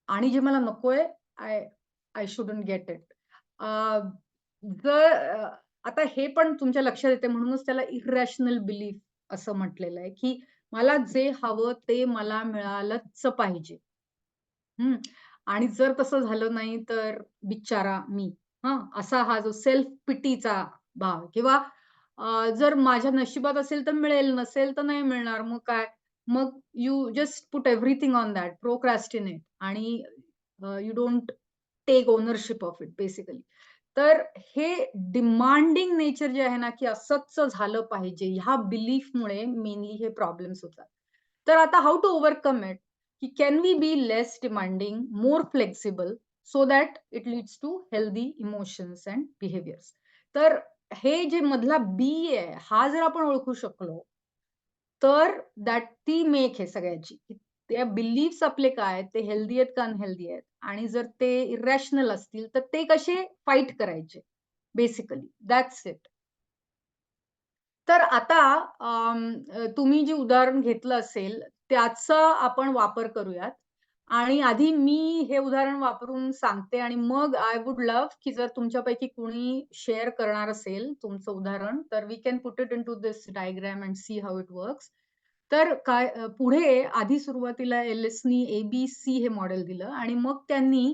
आणि जे मला नकोय, I I shouldn't get it. Uh, जर आता हे पण तुमच्या लक्षात येते म्हणूनच त्याला इरॅशनल बिलीफ असं म्हटलेलं आहे, की मला जे हवं ते मला मिळालंच पाहिजे. हं. आणि जर तसं झालं नाही तर बिचारा मी. हां, असा हा जो सेल्फ पिटीचा भाव किंवा जर माझ्या नशिबात असेल तर मिळेल, नसेल तर नाही मिळणार. मग काय? मग you just put everything on that, procrastinate. आणि you don't take ownership of it basically. तर हे डिमांडिंग नेचर जे आहे ना, की असंच झालं पाहिजे, ह्या बिलीफमुळे मेनली हे प्रॉब्लेम्स होतात. तर आता हाऊ टू ओव्हरकम इट? की can we be less demanding, more flexible so that it leads to healthy emotions and behaviours. तर हे जे मधला बी आहे, हा जर आपण ओळखू शकलो, तर ती मेक आहे सगळ्याची. की त्या बिलीफ्स आपले काय आहेत, ते हेल्दी आहेत का अनहेल्दी आहेत? आणि जर ते इरॅशनल असतील, तर ते कसे फाईट करायचे? Basically that's it. तर आता तुम्ही जे उदाहरण घेतलं असेल, त्याचा आपण वापर करूयात. आणि आधी मी हे उदाहरण वापरून सांगते आणि मग आय वुल्ड लव्ह की जर तुमच्यापैकी कोणी शेअर करणार असेल तुमचं उदाहरण, तर we can put it into this diagram and see how it works. तर काय पुढे आधी सुरुवातीला एलिसनी ए-बी-सी हे मॉडेल दिलं आणि मग त्यांनी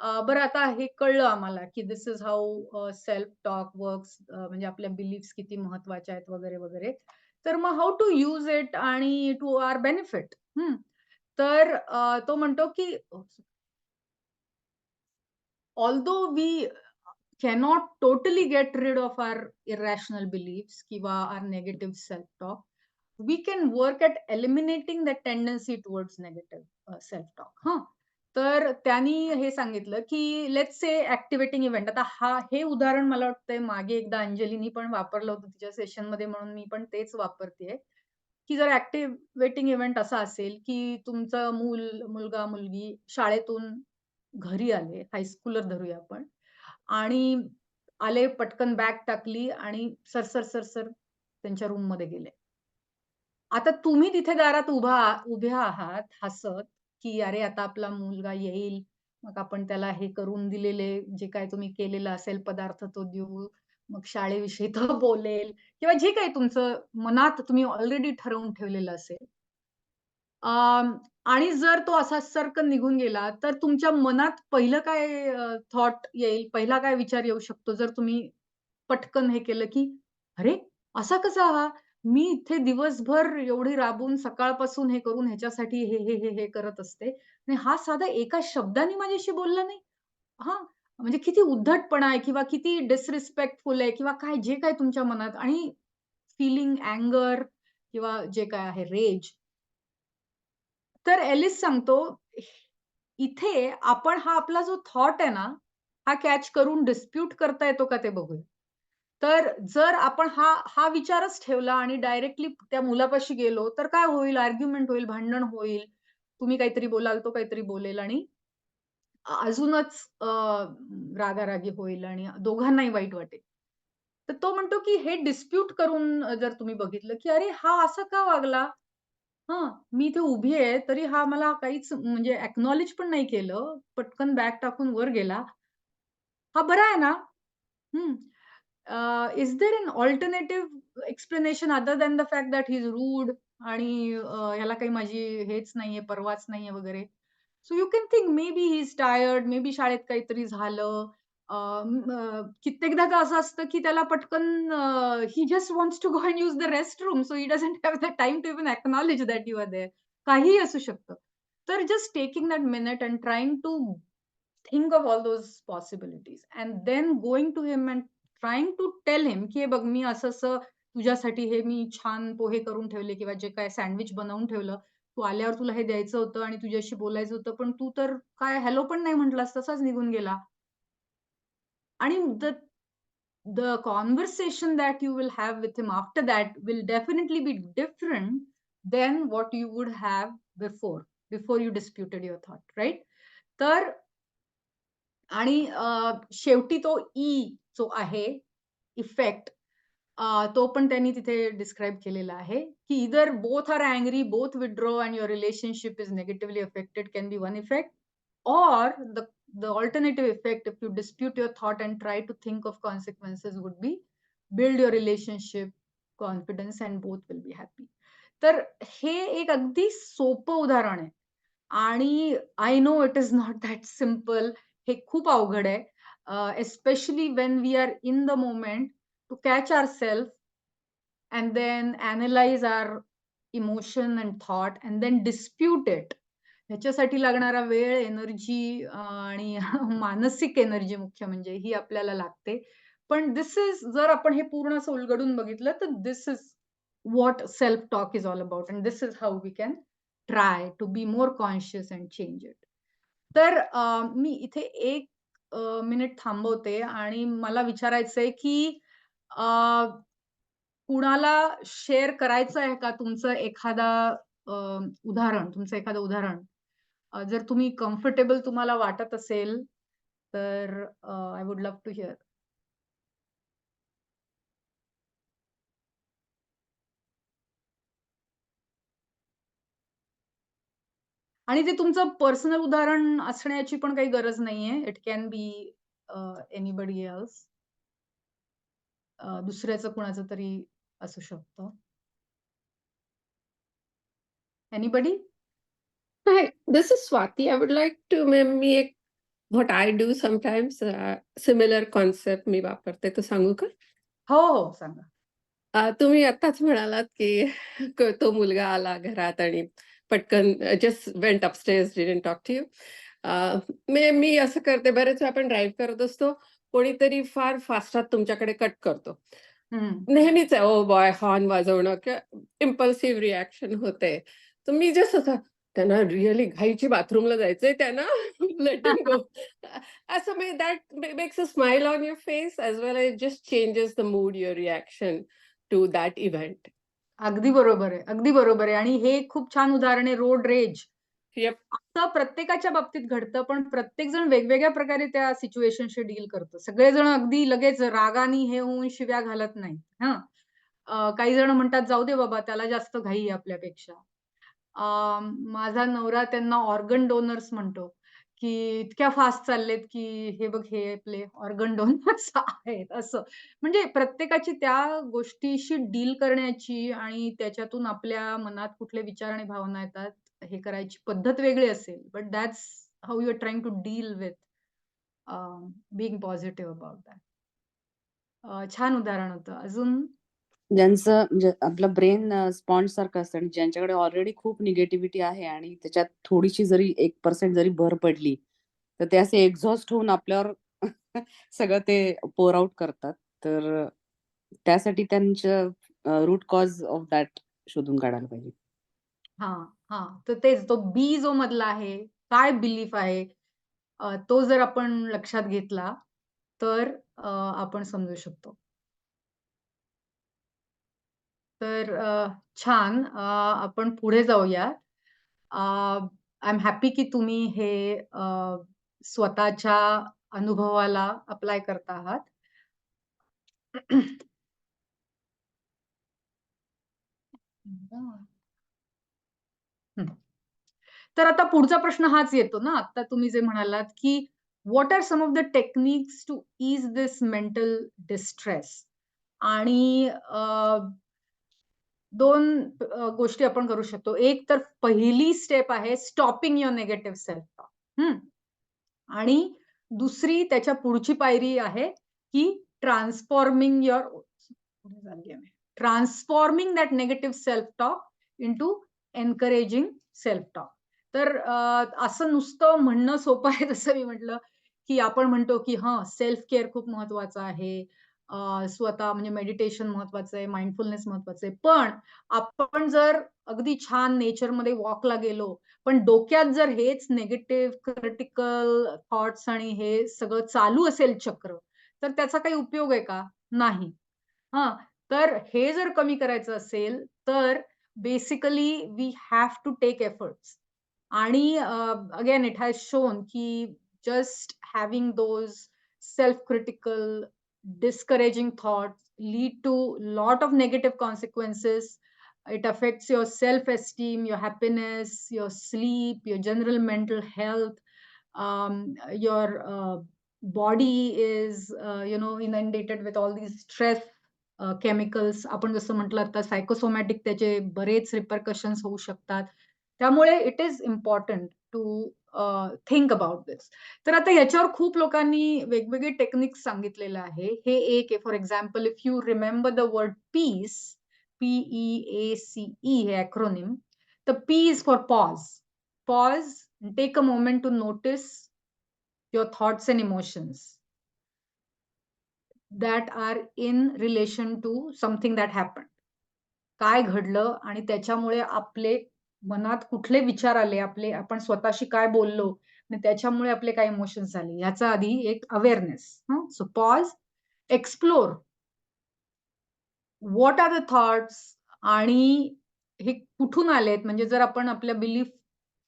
बरं आता हे कळलं आम्हाला, की this is how self talk works, म्हणजे आपल्या बिलीफ्स किती महत्त्वाच्या आहेत वगैरे, वगैरे. तर मग हाऊ टू यूज इट आणि टू आवर बेनिफिट. तर तो म्हणतो, की although we cannot totally get rid of our irrational beliefs किंवा our negative self-talk, we can work at eliminating the tendency towards negative self-talk. हां. तर त्यांनी हे सांगितलं, की लेट्स से एक्टिव्हेटिंग इव्हेंट. आता हे उदाहरण मला वाटतंय मागे एकदा अंजलीनी पण वापरलं होतं तिच्या सेशनमध्ये म्हणून मी पण तेच वापरतेय, की जर एक्टिव्हेटिंग इव्हेंट असा असेल, की तुमचं मुलगा-मुलगी शाळेतून घरी आले, हायस्कूलर धरूया आपण. आणि आले, पटकन बॅग टाकली आणि सरसर त्यांच्या रूममध्ये गेले. आता तुम्ही तिथे दारात उभ्या आहात हसत, की अरे आता आपला मुलगा येईल. मग आपण त्याला हे करून दिलेले जे काही तुम्ही केलेलं असेल पदार्थ तो देऊ. मग शाळेविषयी तो बोलेल किंवा जे काही तुमचं मनात तुम्ही ऑलरेडी ठरवून ठेवलेलं असेल. आणि जर तो असाच सर्कल निघून गेला, तर तुमच्या मनात पहिलं काय थॉट येईल, पहिला काय विचार येऊ शकतो, जर तुम्ही पटकन हे केलं, की "अरे, असा कसा हा? मी इथे दिवसभर एवढी राबून सकाळपासून हे करून ह्याच्यासाठी हे करत असते आणि हा साधा एका शब्दाने माझ्याशी बोलला नाही." हां, म्हणजे किती उद्धटपणा आहे किंवा किती डिसरिस्पेक्टफुल आहे किंवा काय जे काही तुमच्या मनात आणि फीलिंग अँगर किंवा जे काय आहे रेज. तर एलिस सांगतो, इथे आपण हा आपला जो थॉट आहे ना, हा कॅच करून डिस्प्यूट करता येतो का ते बघूया. तर जर आपण हा हा विचारच ठेवला आणि डायरेक्टली त्या मुलापाशी गेलो, तर काय होईल? आर्ग्युमेंट होईल, भांडण होईल. तुम्ही काहीतरी बोलाल, तो काहीतरी बोलेल आणि अजूनच रागारागी होईल आणि दोघांनाही वाईट वाटेल. तर तो म्हणतो, की हे डिस्प्यूट करून जर तुम्ही बघितलं, की "अरे, हा असा का वागला? हां, मी इथे उभी आहे, तरी हा मला काहीच म्हणजे अॅक्नॉलेज पण नाही केलं. पटकन बॅग टाकून वर गेला. हा बरा आहे ना? हं. Is there an alternative explanation other than the fact that he is rude आणि ह्याला काही माझी हेच नाहीये, परवाच नाहीये वगैरे. So you can think maybe he is tired, maybe शाळेत काहीतरी झालं. कित्येकदा तर असं असतं, की त्याला पटकन he just wants to go and use the restroom, so he doesn't have the time to even acknowledge that you are there. काहीही असू शकतं. तर just taking that minute and trying to think of all those possibilities and then going to him and trying to tell him, की "हे बघ मी असं-असं तुझ्यासाठी हे मी छान पोहे करून ठेवले किंवा जे काही सँडविच बनवून ठेवलं. तू आल्यावर तुला हे द्यायचं होतं आणि तुझ्याशी बोलायचं होतं, पण तू तर काय हॅलो पण नाही म्हटलास, तसाच निघून गेला." आणि the conversation that you will have with him after that will definitely be different than what you would have before you disputed your thought, right? तर आणि शेवटी तो जो आहे इफेक्ट तो पण त्यांनी तिथे डिस्क्राईब केलेला आहे, की either both are angry, both withdraw and your relationship is negatively affected can be one effect or the alternative effect if you dispute your thought and try to think of consequences would be build your relationship confidence and both will be happy. तर हे एक अगदी सोपं उदाहरण आहे आणि I know it is not that simple. हे खूप अवघड आहे. Especially when we are in the moment to catch ourselves and then analyze our emotion and thought and then dispute it. ह्याच्यासाठी लागणारा वेळ, एनर्जी आणि मानसिक एनर्जी मुख्य म्हणजे ही आपल्याला लागते. पण दिस इज जर आपण हे पूर्ण असं उलगडून बघितलं तर this is what self talk is all about and this is how we can try to be more conscious and change it. तर मी इथे एक मिनिट थांबवते आणि मला विचारायचंय की कुणाला शेअर करायचं आहे का तुमचं अ, तुमचं एखादं उदाहरण? जर तुम्ही कम्फर्टेबल तुम्हाला वाटत असेल, तर I would love to hear. आणि ते तुमचं पर्सनल उदाहरण असण्याची पण काही गरज नाहीये. It can B anybody else. दुसऱ्याचं कुणाचं तरी असू शकतं. Anybody? Hi, this is Swati. I would like to maybe what I do sometimes, similar concept मी वापरते, तो सांगू का? हो, हो. सांगा. तुम्ही आत्ताच म्हणालात, की तो मुलगा आला घरात आणि पटकन just went upstairs, didn't talk to you. मी असं करते, बरेच वेळा आपण ड्राईव्ह करत असतो, कोणीतरी फार फास्टात तुमच्याकडे कट करतो. हं. नेहमीच आहे, ओह बॉय! हॉर्न वाजवणं किंवा इम्पल्सिव्ह रिएक्शन होते. तर मी जस्ट असं त्यांना रिअली घाईची बाथरूमला जायचंय त्यांना लेट हिम गो. असं म्हणजे that makes a smile on your face as well as just changes the mood, your reaction to that event. अगदी बरोबर आहे. अगदी बरोबर आहे आणि हे खूप छान उदाहरण आहे रोड रेज. येप. असं प्रत्येकाच्या बाबतीत घडतं, पण प्रत्येकजण वेगवेगळ्या प्रकारे त्या सिच्युएशनशी डील करतो. सगळेजण अगदी लगेच रागाने हे होऊन शिव्या घालत नाहीत. हं. काही जण म्हणतात, "जाऊ दे बाबा, त्याला जास्त घाई आहे आपल्यापेक्षा." माझा नवरा त्यांना ऑर्गन डोनर्स म्हणतो, की इतक्या फास्ट चाललेत, की हे बघ हे आपले ऑर्गन डोनर्स आहेत असं. म्हणजे प्रत्येकाची त्या गोष्टीशी डील करण्याची आणि त्याच्यातून आपल्या मनात कुठले विचार आणि भावना येतात, हे करायची पद्धत वेगळी असेल. But that's how you are trying to deal with being positive about that. छान उदाहरण होतं. अजून? ज्यांचं म्हणजे आपलं ब्रेन स्पॉन्ज सारखं असतं आणि ज्यांच्याकडे ऑलरेडी खूप निगेटिव्हिटी आहे आणि त्याच्यात थोडीशी जरी 1% जरी भर पडली, तर ते असे एक्झॉस्ट होऊन आपल्यावर सगळं ते पोर आउट करतात. तर त्यासाठी त्यांच्या रूट कॉज ऑफ दॅट शोधून काढायला पाहिजे. हां, हां. तर तेच तो बी जो मधला आहे, काय बिलीफ आहे, तो जर आपण लक्षात घेतला, तर आपण समजू शकतो. तर छान. आपण पुढे जाऊया. आय एम हॅपी की तुम्ही हे स्वतःच्या अनुभवाला अप्लाय करत आहात. हं. तर आता पुढचा प्रश्न हाच येतो ना, आता तुम्ही जे म्हणालात, की what are some of the techniques to ease this mental distress? आणि 2 गोष्टी आपण करू शकतो. एक तर पहिली स्टेप आहे stopping your negative self talk. आणि दुसरी त्याच्या पुढची पायरी आहे, की transforming your transforming that negative self talk into encouraging self talk. तर असं नुसतं म्हणणं सोपं आहे जसं मी म्हटलं, की आपण म्हणतो, की सेल्फ केअर खूप महत्वाचं आहे. स्वतः म्हणजे मेडिटेशन महत्वाचं आहे, माइंडफुलनेस महत्वाचं आहे. पण आपण जर अगदी छान नेचरमध्ये वॉकला गेलो, पण डोक्यात जर हेच निगेटिव्ह क्रिटिकल थॉट्स आणि हे सगळं चालू असेल चक्र, तर त्याचा काही उपयोग आहे का? नाही. हां, तर हे जर कमी करायचं असेल, तर basically we have to take efforts. आणि अगेन इट हॅज शोन की just having those self critical, discouraging thoughts lead to lot of negative consequences. It affects your self-esteem, your happiness, your sleep, your general mental health. Your body is, inundated with all these stress chemicals. आपण जसं म्हटलं आता psychosomatic त्याचे बरेच repercussions होऊ शकतात. त्यामुळे it is important to think about this. तर आता ह्याच्यावर खूप लोकांनी वेगवेगळे टेक्निक्स सांगितलेलं आहे. हे एक आहे for example if you remember the word peace, PEACE हे अॅक्रोनिम. तर P is for pause. Pause, take a moment to notice your thoughts and emotions that are in relation to something that happened. काय घडलं आणि त्याच्यामुळे आपले मनात कुठले विचार आले, आपण स्वतःशी काय बोललो आणि त्याच्यामुळे आपले काय इमोशन्स झाले, ह्याचा आधी एक awareness. So pause, explore what are the thoughts आणि हे कुठून आलेत. म्हणजे जर आपण आपल्या बिलीफ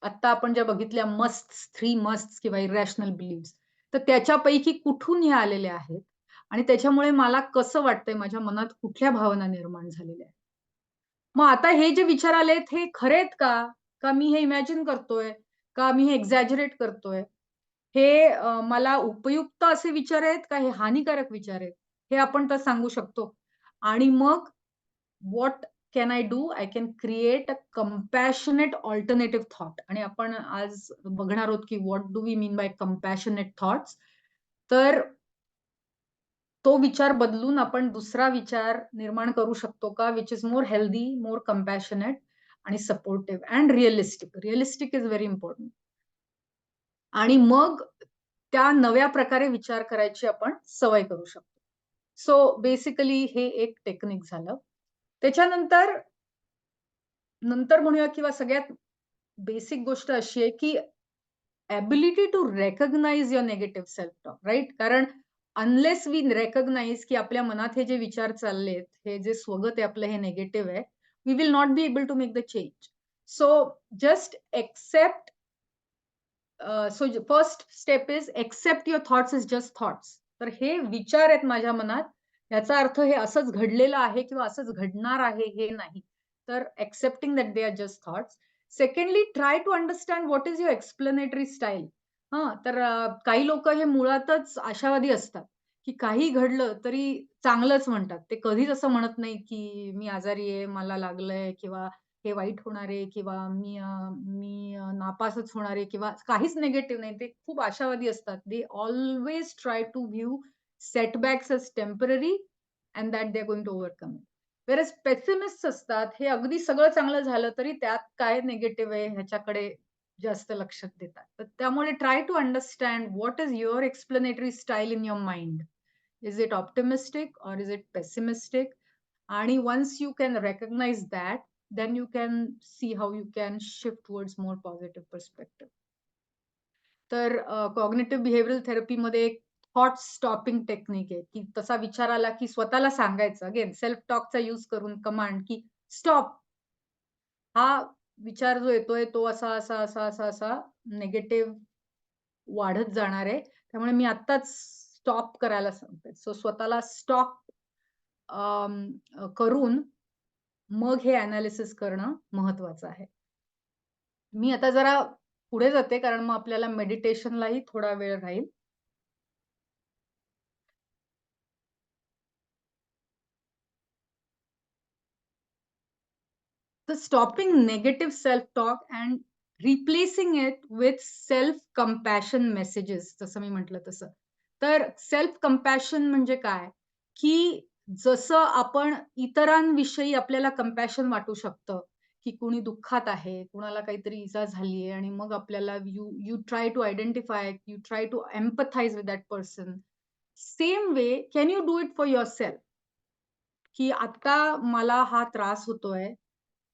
आता आपण ज्या बघितल्या मस्ट्स, 3 मस्ट्स किंवा इरॅशनल बिलीफ्स, तर त्याच्यापैकी कुठून हे आलेले आहेत आणि त्याच्यामुळे मला कसं वाटतंय, माझ्या मनात कुठल्या भावना निर्माण झालेल्या आहेत. मग आता हे जे विचार आलेत हे खरे आहेत का? का मी हे इमॅजिन करतोय? का मी हे एक्झॅजरेट करतोय? हे मला उपयुक्त असे विचार आहेत का हे हानिकारक विचार आहेत? हे आपण तर सांगू शकतो. आणि मग what can I do? I can create a compassionate alternative thought. आणि आपण आज बघणार आहोत की what do we mean by compassionate thoughts. तर तो विचार बदलून आपण दुसरा विचार निर्माण करू शकतो का? व्हिच इस मोर हेल्दी, मोर कंपॅशनेट आणि supportive and realistic. Realistic is very important. आणि मग त्या नव्या प्रकारे विचार करायची आपण सवय करू शकतो. सो बेसिकली हे एक टेक्निक झालं. त्याच्यानंतर नंतर म्हणूया किंवा सगळ्यात बेसिक गोष्ट अशी आहे, की ability to recognise your negative self talk, right? कारण अनलेस वी रिकॉग्नाइज की आपल्या मनात हे जे विचार चाललेत, हे जे स्वगत आहे आपलं हे निगेटिव्ह आहे, we will not be able to make the change. So just accept. So first step is accept your thoughts is just thoughts. तर हे विचार आहेत माझ्या मनात, याचा अर्थ हे असंच घडलेलं आहे किंवा असंच घडणार आहे हे नाही. तर accepting that they are just thoughts. Secondly try to understand what is your explanatory style. तर काही लोकं हे मुळातच आशावादी असतात, की काही घडलं तरी चांगलंच म्हणतात. ते कधीच असं म्हणत नाही, की मी आजारी आहे, मला लागलंय किंवा हे वाईट होणार आहे किंवा मी नापासच होणार आहे किंवा काहीच निगेटिव्ह नाही. ते खूप आशावादी असतात. They always try to view setbacks as temporary and that they're going to overcome it. Whereas pessimists असतात, हे अगदी सगळं चांगलं झालं तरी त्यात काय निगेटिव्ह आहे ह्याच्याकडे जास्त लक्ष देतात. तर त्यामुळे try to understand what is your explanatory style in your mind. Is it optimistic और इज इट पेसिमिस्टिक? आणि once you can recognise that, then you can see how you can shift towards more positive perspective. तर cognitive behavioural थेरपीमध्ये एक thought stopping technique आहे, की तसा विचार आला की स्वतःला सांगायचं. अगेन सेल्फ टॉकचा यूज करून कमांड की स्टॉप. हा विचार जो येतोय तो असा निगेटिव्ह वाढत जाणार आहे. त्यामुळे मी आत्ताच स्टॉप करायला सांगते. सो स्वतःला स्टॉप करून मग हे एनालिसिस करणं महत्वाचं आहे. मी आता जरा पुढे जाते कारण मग आपल्याला मेडिटेशनलाही थोडा वेळ राहील. The stopping negative self-talk and replacing it with self-compassion messages जसं मी म्हटलं तसं. तर सेल्फ कंपॅशन म्हणजे काय? की जसं आपण इतरांविषयी आपल्याला कंपॅशन वाटू शकतं, की कुणी दुःखात आहे, कुणाला काहीतरी इजा झाली आहे आणि मग आपल्याला you you try to identify, you try to empathise with that person. Same way can you do it for yourself? की आता मला हा त्रास होतोय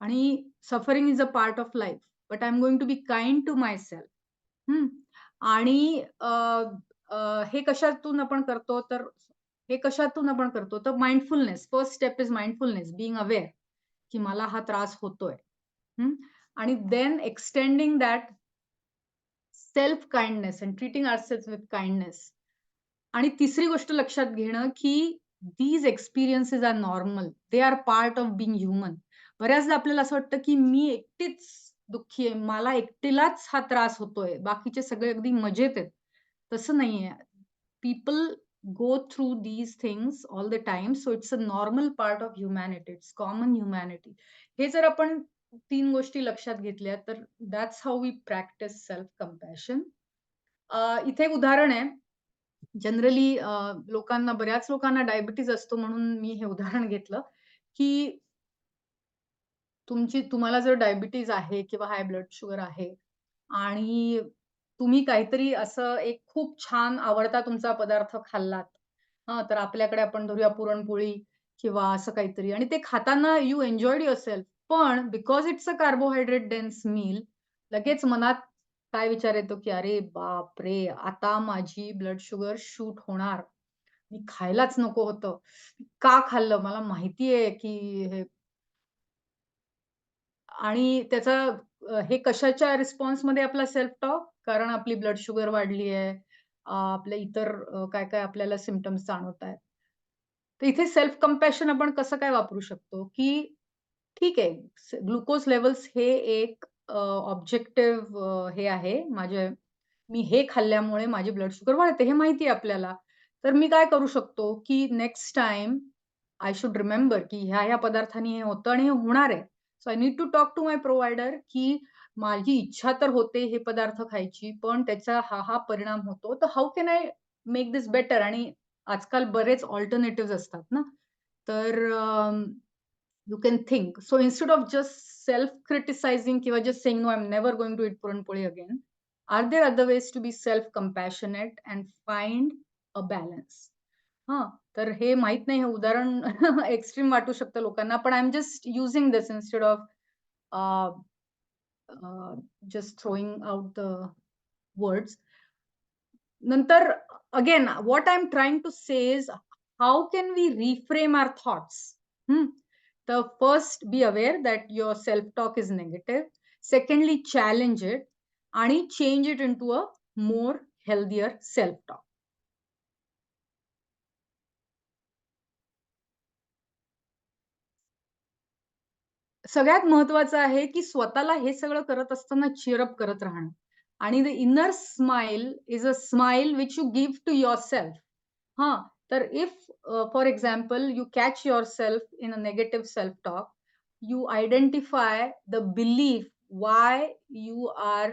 आणि suffering is a part of life, but I am going to be kind to my self. आणि हे कशातून आपण करतो तर mindfulness. First step is mindfulness, being aware की मला हा त्रास होतोय. आणि then extending that self kindness and treating ourselves with kindness. आणि तिसरी गोष्ट लक्षात घेणं की these experiences are normal. They are part of being human. बऱ्याचदा आपल्याला असं वाटतं की मी एकटीच दुःखी आहे, मला एकटीलाच हा त्रास होतोय, बाकीचे सगळे अगदी मजेत आहेत. तसं नाहीये. People go through these things all the time. So it's a normal part of humanity. It's common humanity. हे जर आपण 3 गोष्टी लक्षात घेतल्या तर that's how we practise self compassion. इथे एक उदाहरण आहे. जनरली बऱ्याच लोकांना डायबिटीज असतो म्हणून मी हे उदाहरण घेतलं, की तुम्हाला जर डायबिटीज आहे किंवा हाय ब्लड शुगर आहे आणि तुम्ही काहीतरी असं एक खूप छान आवडता तुमचा पदार्थ खाल्लात. तर आपल्याकडे आपण धरूया पुरणपोळी किंवा असं काहीतरी आणि ते खाताना यू एन्जॉयड युअरसेल्फ. पण because it's a carbohydrate dense meal, लगेच मनात काय विचार येतो, की "अरे बापरे! आता माझी ब्लड शुगर शूट होणार. मी खायलाच नको होतं. का खाल्लं? मला माहिती आहे की हे." आणि त्याचा हे कशाच्या रिस्पॉन्समध्ये आपला सेल्फ टॉक? कारण आपली ब्लड शुगर वाढली आहे. आपल्या इतर काय-काय आपल्याला सिम्प्टम्स जाणवतायत. तर इथे सेल्फ कंपॅशन आपण कसं काय वापरू शकतो, की ठीक आहे, ग्लुकोज लेव्हल्स हे एक ऑब्जेक्टिव्ह हे आहे. मी हे खाल्ल्यामुळे माझी ब्लड शुगर वाढते हे माहिती आहे आपल्याला. तर मी काय करू शकतो, की next time I should remember की ह्या-ह्या पदार्थांनी हे होतं आणि हे होणार आहे. So I need to talk to my provider की माझी इच्छा तर होते हे पदार्थ खायची, पण त्याचा हा परिणाम होतो. तर how can I make this better? आणि आजकाल बरेच अल्टरनेटिव्हज असतात ना. तर you can think. So instead of just self criticising किंवा just saying, "no, I am never going to eat puran poli again." Are there other ways to be self compassionate and find a balance? तर हे माहीत नाही, हे उदाहरण extreme वाटू शकतं लोकांना, पण I am just using this instead of just throwing out the words. Nantar, again, what I'm trying to say is, how can we reframe our thoughts? The first, be aware that your self-talk is negative. Secondly, challenge it and change it into a more healthier self-talk. सगळ्यात महत्वाचं आहे, की स्वतःला हे सगळं करत असताना cheer up करत राहणं. आणि the inner smile is a smile which you give to yourself. हां, तर if for example you catch yourself in a negative self talk, you identify the belief why you are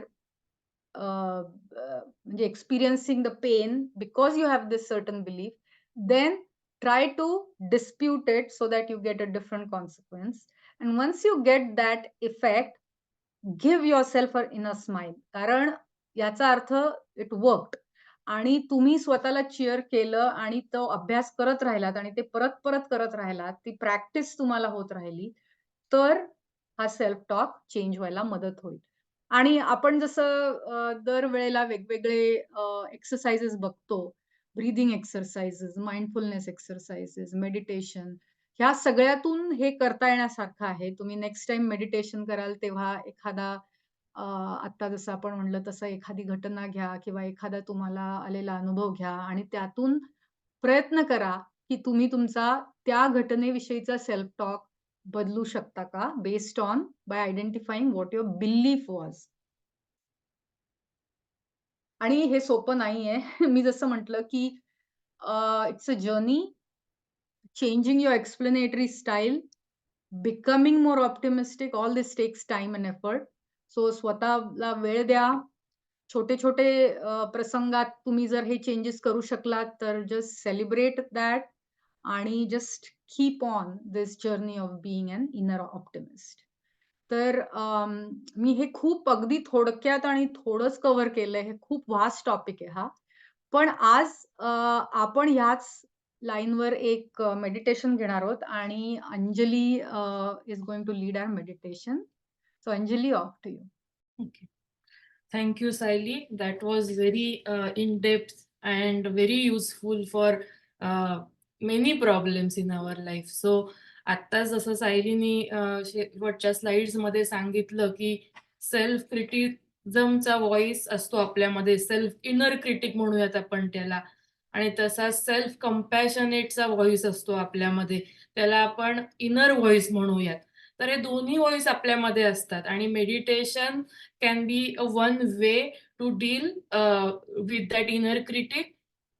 म्हणजे experiencing the pain because you have this certain belief, then try to dispute it so that you get a different consequence. And once you get that effect, give yourself an inner smile. कारण याचा earth it worked. आणि तुम्ही स्वतःला cheer केलं आणि तो अभ्यास करत राहिलात आणि ते परत-परत करत राहिलात, ती प्रॅक्टिस तुम्हाला होत राहिली, तर हा सेल्फ टॉक चेंज व्हायला मदत होईल. आणि आपण जसं दरवेळेला वेगवेगळे एक्सरसाइजेस बघतो. Breathing exercises, mindfulness exercises, meditation, ह्या सगळ्यातून हे करता येण्यासारखं आहे. तुम्ही नेक्स्ट टाईम मेडिटेशन कराल तेव्हा एखादा आत्ता जसं आपण म्हटलं तसं एखादी घटना घ्या किंवा एखादा तुम्हाला आलेला अनुभव घ्या आणि त्यातून प्रयत्न करा, की तुम्ही तुमचा त्या घटनेविषयीचा सेल्फ टॉक बदलू शकता का? Based on by identifying what your belief was. आणि हे सोपं नाहीये. मी जसं म्हटलं, की it's a journey. Changing your explanatory style, becoming more optimistic, all this takes time and effort. So स्वतःला वेळ द्या. छोटे-छोटे प्रसंगात तुम्ही जर हे चेंजेस करू शकलात, तर जस्ट सेलिब्रेट दॅट आणि just keep on this journey of being an inner optimist. तर मी हे खूप अगदी थोडक्यात आणि थोडंच कव्हर केलंय. हे खूप व्हास्ट टॉपिक आहे हा. पण आज आपण ह्याच लाईनवर एक मेडिटेशन घेणार आहोत आणि Anjali is going to lead our meditation. So Anjali, off to you. Okay. Thank you, Sayali. That was very in-depth and very useful for many problems in our life. So, आता जसं सायलीनी शेवटच्या स्लाइड्स मध्ये सांगितलं की सेल्फ क्रिटिझमचा व्हॉइस असतो आपल्यामध्ये, self inner critic म्हणूयात आपण त्याला, आणि तसा सेल्फ कंपॅशनेटचा व्हॉइस असतो आपल्यामध्ये, त्याला आपण इनर व्हॉइस म्हणूयात. तर हे दोन्ही व्हॉइस आपल्यामध्ये असतात आणि meditation can be a one way to deal with that inner critic,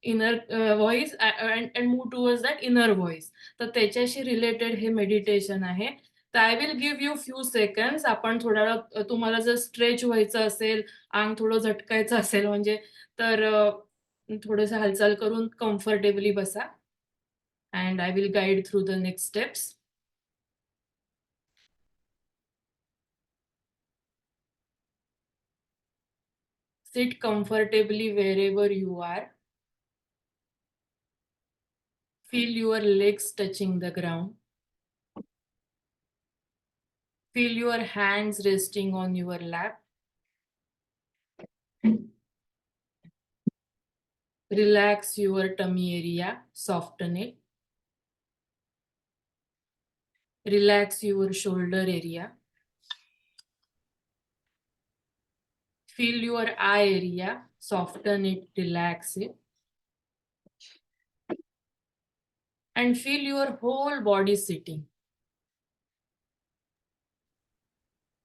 inner voice, and move towards that inner voice. तर त्याच्याशी रिलेटेड हे मेडिटेशन आहे. तर I will give you few seconds. आपण थोडा वेळ, तुम्हाला जर स्ट्रेच व्हायचं असेल, अंग थोडं झटकायचं असेल म्हणजे, तर थोडंसं हालचाल करून कम्फर्टेबली बसा. And I will guide through the next steps. Sit comfortably wherever you are. Feel your legs touching the ground. Feel your hands resting on your lap. Relax your tummy area, soften it. Relax your shoulder area. Feel your eye area, soften it, relax it. And feel your whole body sitting.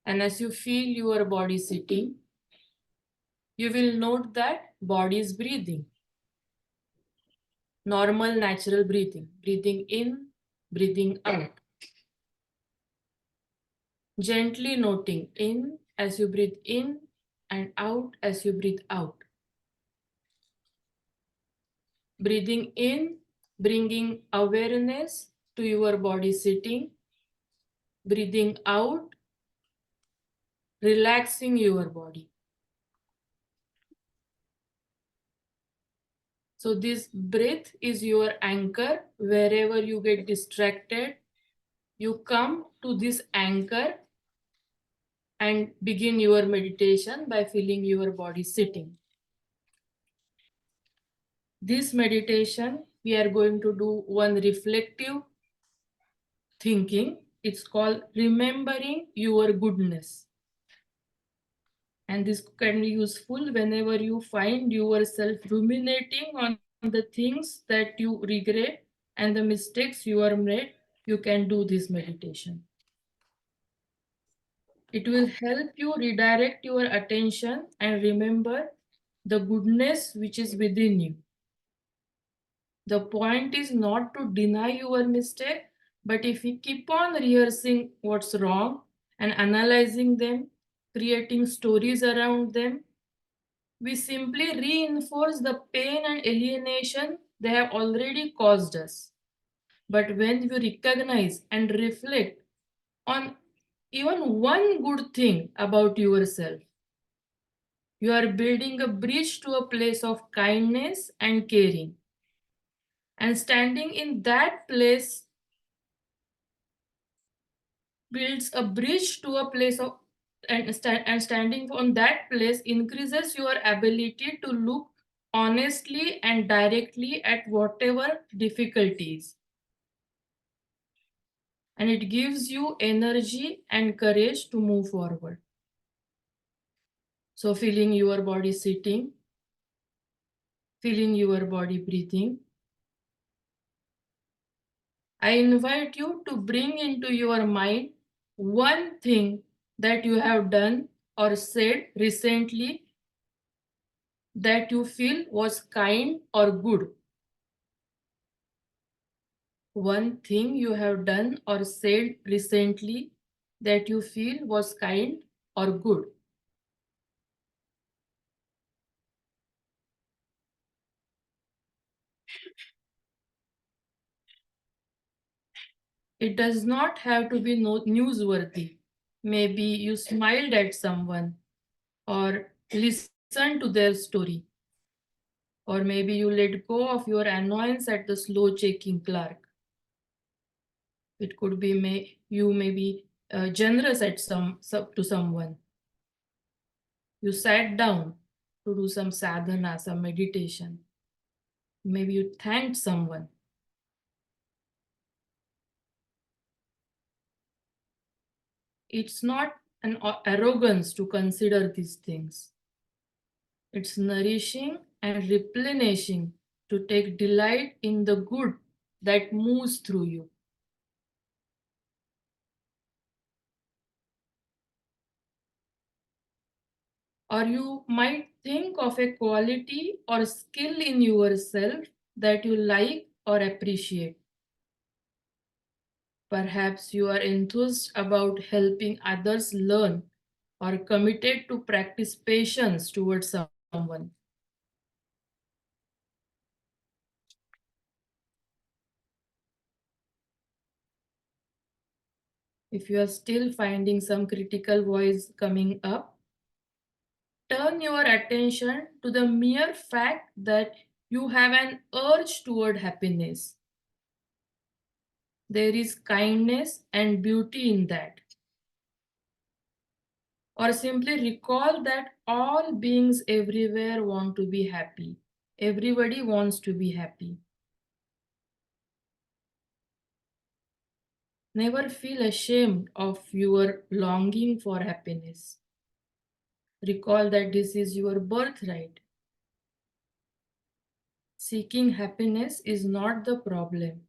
And as you feel your body sitting, you will note that body is breathing. Normal, natural breathing. Breathing in, breathing out. Gently noting in as you breathe in and out as you breathe out. Breathing in, bringing awareness to your body sitting. Breathing out, relaxing your body. So this breath is your anchor. Wherever you get distracted, you come to this anchor and begin your meditation by feeling your body sitting. This meditation, we are going to do one reflective thinking. It's called remembering your goodness. And this can be useful whenever you find yourself ruminating on the things that you regret and the mistakes you are made. You can do this meditation. It will help you redirect your attention and remember the goodness which is within you. The point is not to deny your mistake, but if we keep on rehearsing what's wrong and analyzing them, creating stories around them, we simply reinforce the pain and alienation they have already caused us. But when you recognize and reflect on even one good thing about yourself, you are building a bridge to a place of kindness and caring. And standing in that place builds a bridge to a place of and standing on that place increases your ability to look honestly and directly at whatever difficulties, and it gives you energy and courage to move forward. So feeling your body sitting, feeling your body breathing, I invite you to bring into your mind one thing that you have done or said recently that you feel was kind or good. One thing you have done or said recently that you feel was kind or good. It does not have to be newsworthy. Maybe you smiled at someone or listened to their story. Or maybe you let go of your annoyance at the slow checking clerk. It could be you may be generous at to someone. You sat down to do some sadhana, some meditation. Maybe you thanked someone. It's not an arrogance to consider these things. It's nourishing and replenishing to take delight in the good that moves through you. Or you might think of a quality or skill in yourself that you like or appreciate. Perhaps you are enthused about helping others learn or committed to practice patience towards someone. If you are still finding some critical voice coming up, turn your attention to the mere fact that you have an urge toward happiness. There is kindness and beauty in that. Or simply recall that all beings everywhere want to be happy. Everybody wants to be happy. Never feel ashamed of your longing for happiness. Recall that this is your birthright. Seeking happiness is not the problem.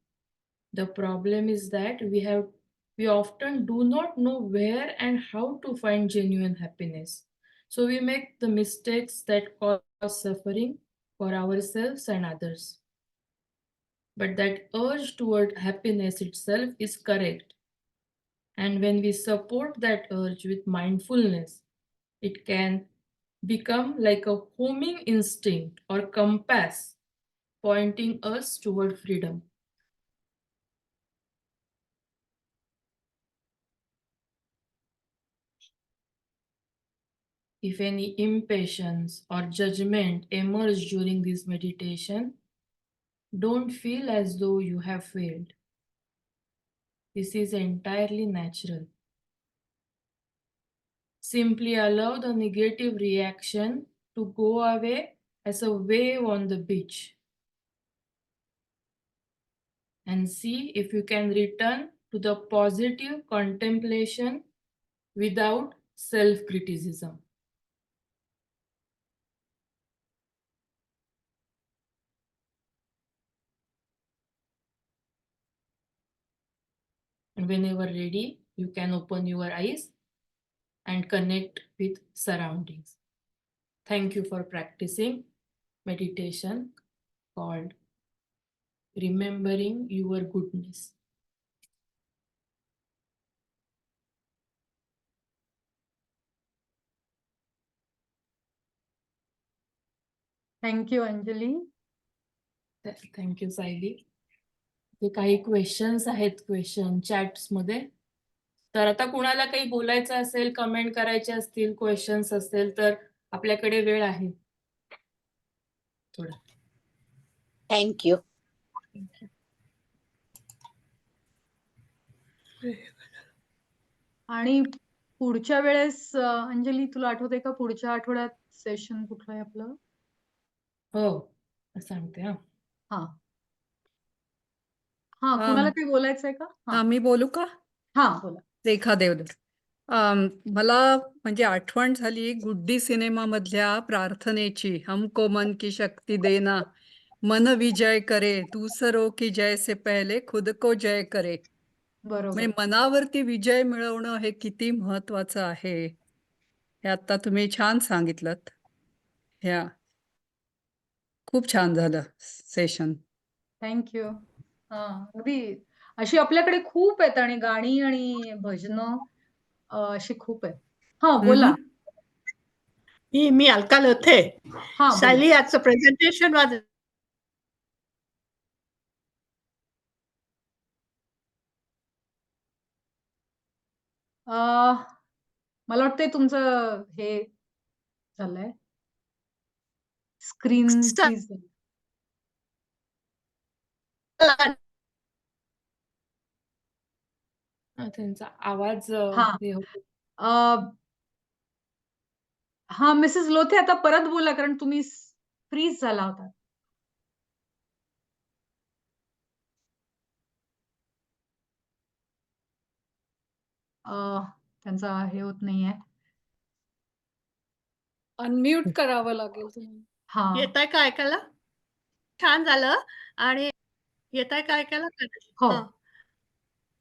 The problem is that we often do not know where and how to find genuine happiness. So we make the mistakes that cause suffering for ourselves and others. But that urge toward happiness itself is correct. And when we support that urge with mindfulness, it can become like a homing instinct or compass pointing us toward freedom. If any impatience or judgment emerge during this meditation, don't feel as though you have failed. This is entirely natural. Simply allow the negative reaction to go away as a wave on the beach. And see if you can return to the positive contemplation without self-criticism. And whenever ready, you can open your eyes and connect with surroundings. Thank you for practicing meditation called Remembering Your Goodness. Thank you Anjali. Thank you Sayali. ते काही questions आहेत question chats मध्ये. तर आता कुणाला काही बोलायचं असेल, कमेंट करायचे असतील, क्वेश्चन्स असतील तर आपल्याकडे वेळ आहे थोडा. थँक्यू. आणि पुढच्या वेळेस अंजली तुला आठवतंय का पुढच्या आठवड्यात सेशन कुठलं आहे आपलं? हो सांगते हा. हां. हां, हां. कुणाला काही बोलायचंय का? हां. मी बोलू का? हां, बोला. रेखा देवधर. मला म्हणजे आठवण झाली गुड्डी सिनेमामधल्या प्रार्थनेची, हमको मन की शक्ती देना, मन विजय करे, दूसरों की जय से पहले खुद को जय करे. म्हणजे बरोबर. मनावरती विजय मिळवणं हे किती महत्वाचं आहे हे आता तुम्ही छान सांगितलंत. ह्या खूप छान झालं सेशन. Thank you. हां, अगदी अशी आपल्याकडे खूप आहेत आणि गाणी आणि भजनं अशी खूप आहेत. हां, बोला. मी अलका लोथे. हां, बोला. सायली, आजचं प्रेझेंटेशन वाज मला वाटतंय तुमचं हे झालंय. स्क्रीन फ्रीज झाली. त्यांचा आवाज हां. हे होतो. हां, मिसेस लोथे आता परत बोला कारण तुम्ही फ्रीज झाला होता. त्यांचा हे होत नाहीये. अनम्यूट करावं लागेल तुम्हाला. हां. येतंय का ऐकायला? छान झालं. आणि येतंय का ऐकायला? हो. हं.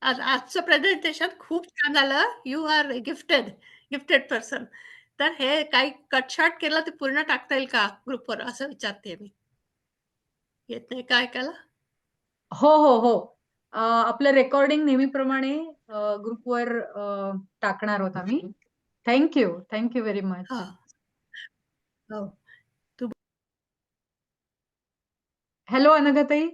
आजचं प्रेझेंटेशन खूप छान झालं. You are gifted person. तर हे काही कट-शॉर्ट केलं तर पूर्ण टाकता येईल का ग्रुपवर असं विचारते मी. येत नाही का ऐकायला? हो. आपलं रेकॉर्डिंग नेहमीप्रमाणे ग्रुपवर टाकणार आहोत आम्ही. Thank you very much. हां. हो. हॅलो अनघाताई.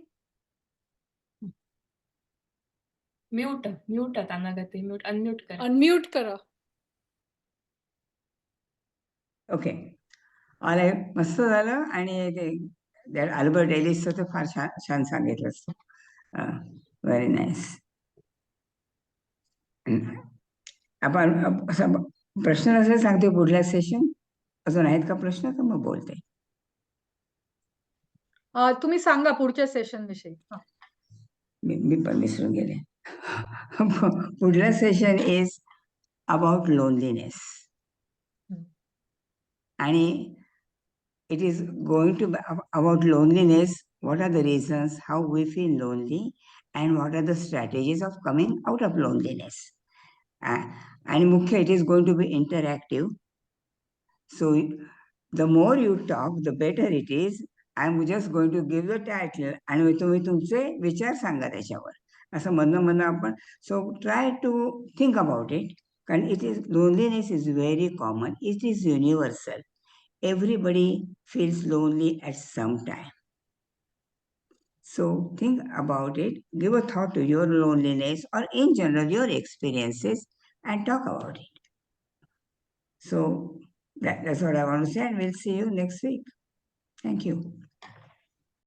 म्यूट अनागती म्यूट अनम्यूट करा. अनम्यूट करा. ओके. आले मस्त झालं. आणि ते अल्बर्ट एलिसचं तर फार छान सांगितलं असतं. Very nice. आपण असं प्रश्न असेल सांगते पुढल्या सेशन. अजून आहेत का प्रश्न? तर मग बोलते. तुम्ही सांगा पुढच्या सेशन विषयी. मी पण विसरून गेले. पुढलं सेशन इज अबाउट लोनलीनेस. आणि it is going to be about loneliness. What are the reasons how we feel lonely, and what are the strategies of coming out of loneliness? And mukhya, it is going to be interactive. So the more you talk, the better it is. I'm just going to give the title, आणि तुम्ही तुमचे विचार सांगा त्याच्यावर. असं म्हणणं आपण. So try to think about it. कारण loneliness is very common. It is universal. Everybody feels lonely at some time. So think about it, give a thought to your loneliness or in general your experiences and talk about it. So that's what I want to say, and we'll see you next week. Thank you.